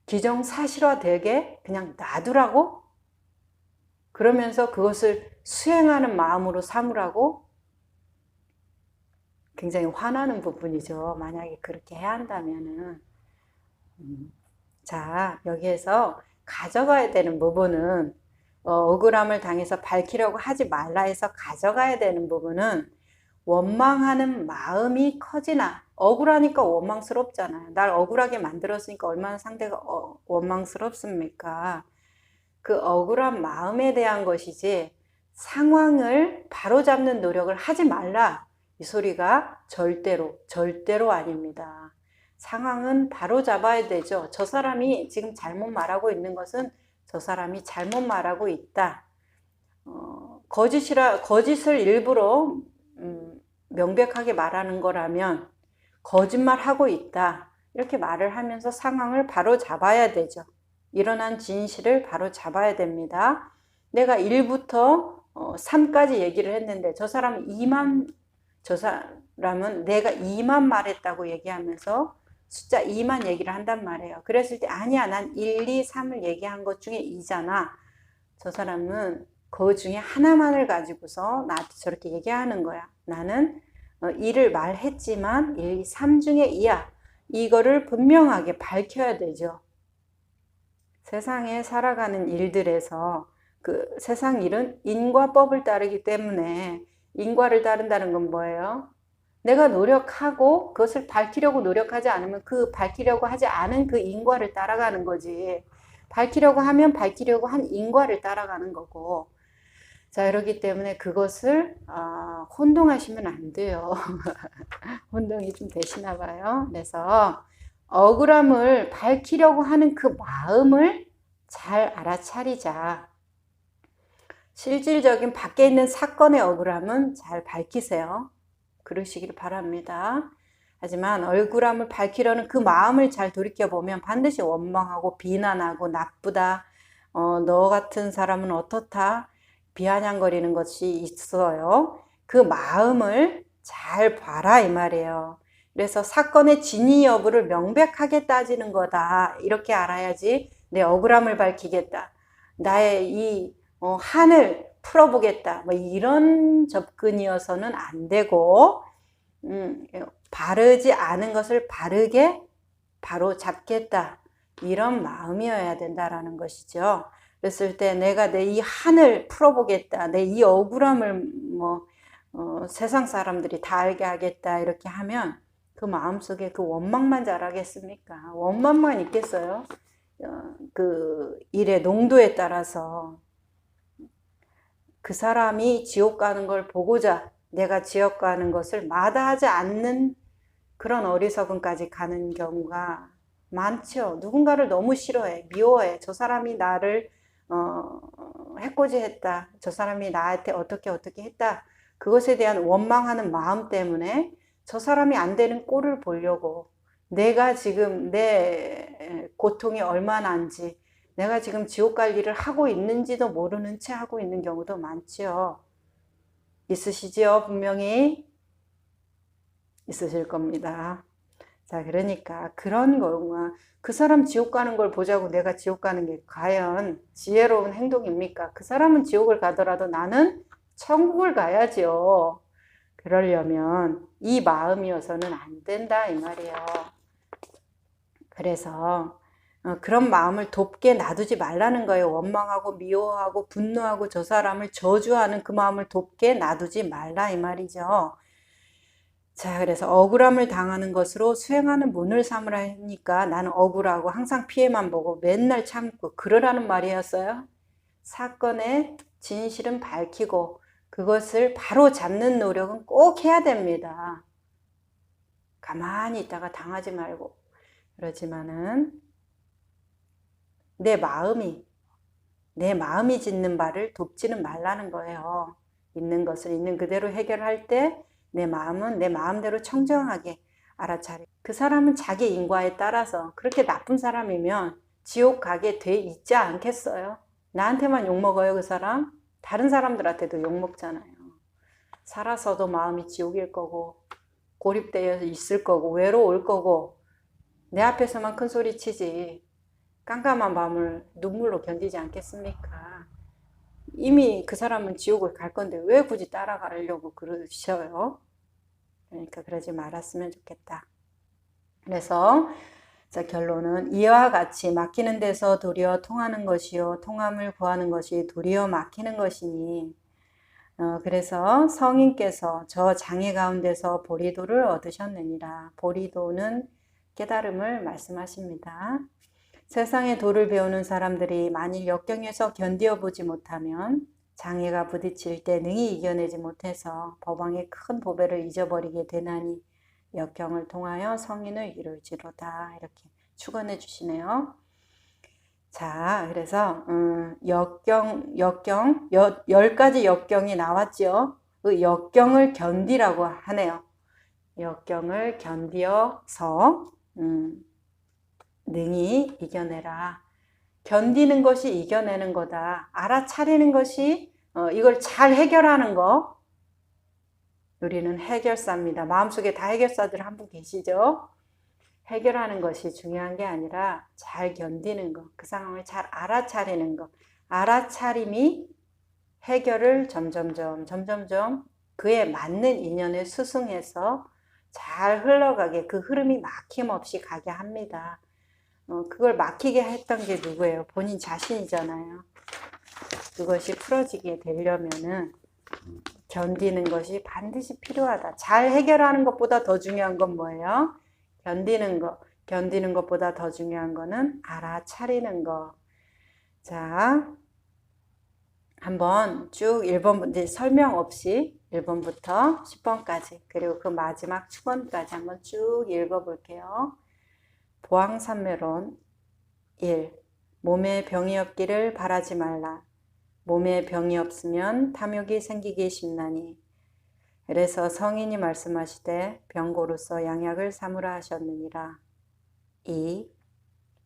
기정사실화되게 그냥 놔두라고? 그러면서 그것을 수행하는 마음으로 삼으라고? 굉장히 화나는 부분이죠. 만약에 그렇게 해야 한다면은. 자, 여기에서 가져가야 되는 부분은 억울함을 당해서 밝히려고 하지 말라 해서 가져가야 되는 부분은 원망하는 마음이 커지나 억울하니까 원망스럽잖아요. 날 억울하게 만들었으니까 얼마나 상대가 원망스럽습니까? 그 억울한 마음에 대한 것이지 상황을 바로잡는 노력을 하지 말라 이 소리가 절대로 아닙니다. 상황은 바로잡아야 되죠. 저 사람이 지금 잘못 말하고 있는 것은 저 사람이 잘못 말하고 있다. 거짓을 일부러 명백하게 말하는 거라면 거짓말하고 있다. 이렇게 말을 하면서 상황을 바로 잡아야 되죠. 일어난 진실을 바로 잡아야 됩니다. 내가 1부터 3까지 얘기를 했는데 저 사람은 내가 2만 말했다고 얘기하면서 숫자 2만 얘기를 한단 말이에요. 그랬을 때 아니야 난 1, 2, 3을 얘기한 것 중에 2잖아. 저 사람은 그 중에 하나만을 가지고서 나한테 저렇게 얘기하는 거야. 나는 2를 말했지만 1, 2, 3 중에 2야. 이거를 분명하게 밝혀야 되죠. 세상에 살아가는 일들에서 그 세상 일은 인과법을 따르기 때문에 인과를 따른다는 건 뭐예요? 내가 노력하고 그것을 밝히려고 노력하지 않으면 그 밝히려고 하지 않은 그 인과를 따라가는 거지. 밝히려고 하면 밝히려고 한 인과를 따라가는 거고. 자, 그렇기 때문에 그것을 혼동하시면 안 돼요. 혼동이 좀 되시나 봐요. 그래서 억울함을 밝히려고 하는 그 마음을 잘 알아차리자. 실질적인 밖에 있는 사건의 억울함은 잘 밝히세요. 그러시길 바랍니다. 하지만 억울함을 밝히려는 그 마음을 잘 돌이켜보면 반드시 원망하고 비난하고 나쁘다. 너 같은 사람은 어떻다. 비아냥거리는 것이 있어요. 그 마음을 잘 봐라 이 말이에요. 그래서 사건의 진위 여부를 명백하게 따지는 거다. 이렇게 알아야지 내 억울함을 밝히겠다. 나의 이 한을 풀어보겠다. 뭐 이런 접근이어서는 안 되고 바르지 않은 것을 바르게 바로 잡겠다. 이런 마음이어야 된다라는 것이죠. 그랬을 때 내가 내 이 한을 풀어보겠다. 내 이 억울함을 세상 사람들이 다 알게 하겠다. 이렇게 하면 그 마음속에 그 원망만 자라겠습니까? 원망만 있겠어요? 그 일의 농도에 따라서 그 사람이 지옥 가는 걸 보고자 내가 지옥 가는 것을 마다하지 않는 그런 어리석음까지 가는 경우가 많죠. 누군가를 너무 싫어해, 미워해. 저 사람이 나를 해코지했다. 저 사람이 나한테 어떻게 했다. 그것에 대한 원망하는 마음 때문에 저 사람이 안 되는 꼴을 보려고 내가 지금 내 고통이 얼마나인지 내가 지금 지옥 갈 일을 하고 있는지도 모르는 채 하고 있는 경우도 많지요. 있으시지요? 분명히 있으실 겁니다. 자, 그러니까 그런 경우가 그 사람 지옥 가는 걸 보자고 내가 지옥 가는 게 과연 지혜로운 행동입니까? 그 사람은 지옥을 가더라도 나는 천국을 가야지요. 그러려면 이 마음이어서는 안 된다 이 말이에요. 그래서 그런 마음을 돕게 놔두지 말라는 거예요. 원망하고 미워하고 분노하고 저 사람을 저주하는 그 마음을 돕게 놔두지 말라 이 말이죠. 자, 그래서 억울함을 당하는 것으로 수행하는 문을 삼으라 하니까 나는 억울하고 항상 피해만 보고 맨날 참고 그러라는 말이었어요. 사건의 진실은 밝히고 그것을 바로 잡는 노력은 꼭 해야 됩니다. 가만히 있다가 당하지 말고. 그러지만은 내 마음이 짓는 바를 돕지는 말라는 거예요. 있는 것을 있는 그대로 해결할 때 내 마음은 내 마음대로 청정하게 알아차리. 그 사람은 자기 인과에 따라서 그렇게 나쁜 사람이면 지옥 가게 돼 있지 않겠어요? 나한테만 욕먹어요, 그 사람? 다른 사람들한테도 욕먹잖아요. 살아서도 마음이 지옥일 거고 고립되어 있을 거고 외로울 거고 내 앞에서만 큰 소리 치지 깜깜한 밤을 눈물로 견디지 않겠습니까? 이미 그 사람은 지옥을 갈 건데 왜 굳이 따라가려고 그러셔요? 그러니까 그러지 말았으면 좋겠다. 그래서 자, 결론은 이와 같이 막히는 데서 도리어 통하는 것이요 통함을 구하는 것이 도리어 막히는 것이니 그래서 성인께서 저 장애 가운데서 보리도를 얻으셨느니라. 보리도는 깨달음을 말씀하십니다. 세상의 도를 배우는 사람들이 만일 역경에서 견디어 보지 못하면 장애가 부딪힐 때 능히 이겨내지 못해서 법왕의 큰 보배를 잊어버리게 되나니 역경을 통하여 성인을 이룰지로다. 이렇게 축원해 주시네요. 자, 그래서 10가지 역경이 나왔죠. 그 역경을 견디라고 하네요. 역경을 견디어서 능히 이겨내라. 견디는 것이 이겨내는 거다. 알아차리는 것이 이걸 잘 해결하는 거. 우리는 해결사입니다. 마음속에 다 해결사들 한 분 계시죠? 해결하는 것이 중요한 게 아니라 잘 견디는 것, 그 상황을 잘 알아차리는 것. 알아차림이 해결을 점점점 그에 맞는 인연에 수승해서 잘 흘러가게 그 흐름이 막힘없이 가게 합니다. 그걸 막히게 했던 게 누구예요? 본인 자신이잖아요. 그것이 풀어지게 되려면은 견디는 것이 반드시 필요하다. 잘 해결하는 것보다 더 중요한 건 뭐예요? 견디는 것. 견디는 것보다 더 중요한 거는 알아차리는 것. 자, 한번 쭉 1번, 설명 없이 1번부터 10번까지 그리고 그 마지막 축원까지 한번 쭉 읽어볼게요. 보왕산매론 1. 몸에 병이 없기를 바라지 말라. 몸에 병이 없으면 탐욕이 생기기 쉽나니. 그래서 성인이 말씀하시되 병고로서 양약을 삼으라 하셨느니라. 2.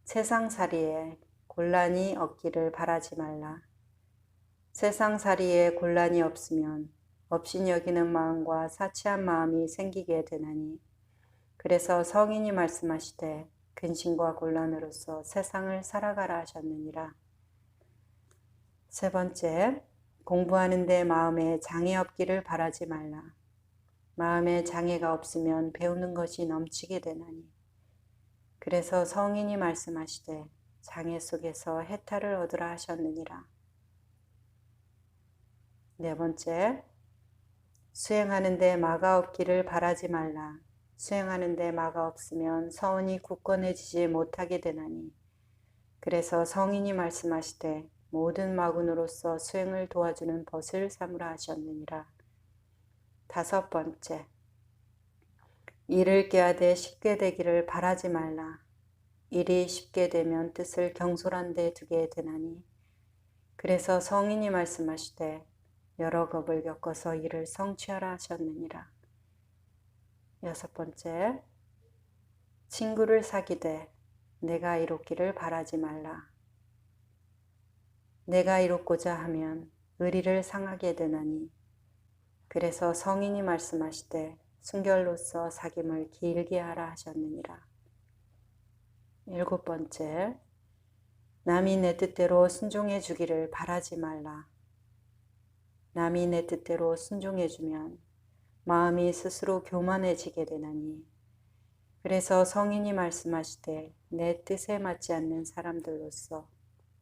세상살이에 곤란이 없기를 바라지 말라. 세상살이에 곤란이 없으면 업신여기는 마음과 사치한 마음이 생기게 되나니. 그래서 성인이 말씀하시되 근심과 곤란으로서 세상을 살아가라 하셨느니라. 세 번째, 공부하는데 마음에 장애 없기를 바라지 말라. 마음에 장애가 없으면 배우는 것이 넘치게 되나니. 그래서 성인이 말씀하시되 장애 속에서 해탈을 얻으라 하셨느니라. 네 번째, 수행하는데 마가 없기를 바라지 말라. 수행하는데 마가 없으면 서운이 굳건해지지 못하게 되나니. 그래서 성인이 말씀하시되 모든 마군으로서 수행을 도와주는 벗을 삼으라 하셨느니라. 다섯 번째, 일을 꾀하되 쉽게 되기를 바라지 말라. 일이 쉽게 되면 뜻을 경솔한 데 두게 되나니. 그래서 성인이 말씀하시되 여러 겁을 겪어서 이를 성취하라 하셨느니라. 여섯 번째, 친구를 사귀되 내가 이롭기를 바라지 말라. 내가 이롭고자 하면 의리를 상하게 되나니. 그래서 성인이 말씀하시되 순결로서 사귐을 길게 하라 하셨느니라. 일곱 번째, 남이 내 뜻대로 순종해 주기를 바라지 말라. 남이 내 뜻대로 순종해 주면 마음이 스스로 교만해지게 되나니. 그래서 성인이 말씀하시되 내 뜻에 맞지 않는 사람들로서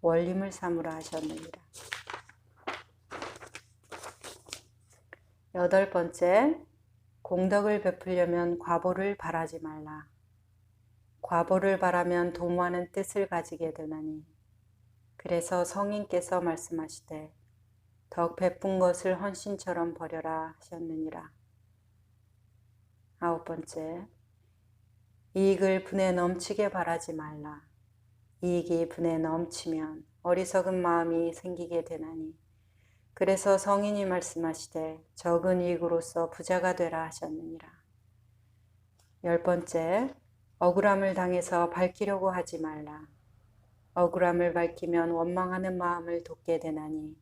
원림을 삼으라 하셨느니라. 여덟 번째, 공덕을 베풀려면 과보를 바라지 말라. 과보를 바라면 도모하는 뜻을 가지게 되나니 그래서 성인께서 말씀하시되 덕 베푼 것을 헌신처럼 버려라 하셨느니라. 9번째, 이익을 분에 넘치게 바라지 말라. 이익이 분에 넘치면 어리석은 마음이 생기게 되나니 그래서 성인이 말씀하시되 적은 이익으로서 부자가 되라 하셨느니라. 10번째, 억울함을 당해서 밝히려고 하지 말라. 억울함을 밝히면 원망하는 마음을 돋게 되나니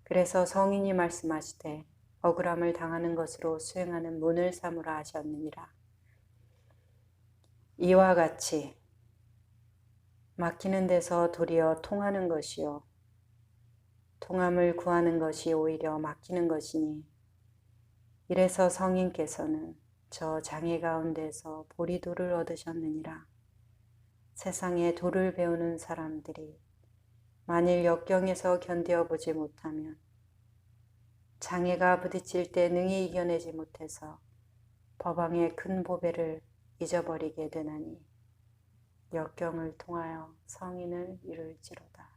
그래서 성인이 말씀하시되 억울함을 당하는 것으로 수행하는 문을 삼으라 하셨느니라. 이와 같이 막히는 데서 도리어 통하는 것이요 통함을 구하는 것이 오히려 막히는 것이니 이래서 성인께서는 저 장애 가운데서 보리도를 얻으셨느니라. 세상에 도를 배우는 사람들이 만일 역경에서 견뎌 보지 못하면 장애가 부딪힐 때 능히 이겨내지 못해서 법왕의 큰 보배를 잊어버리게 되나니 역경을 통하여 성인을 이룰지로다.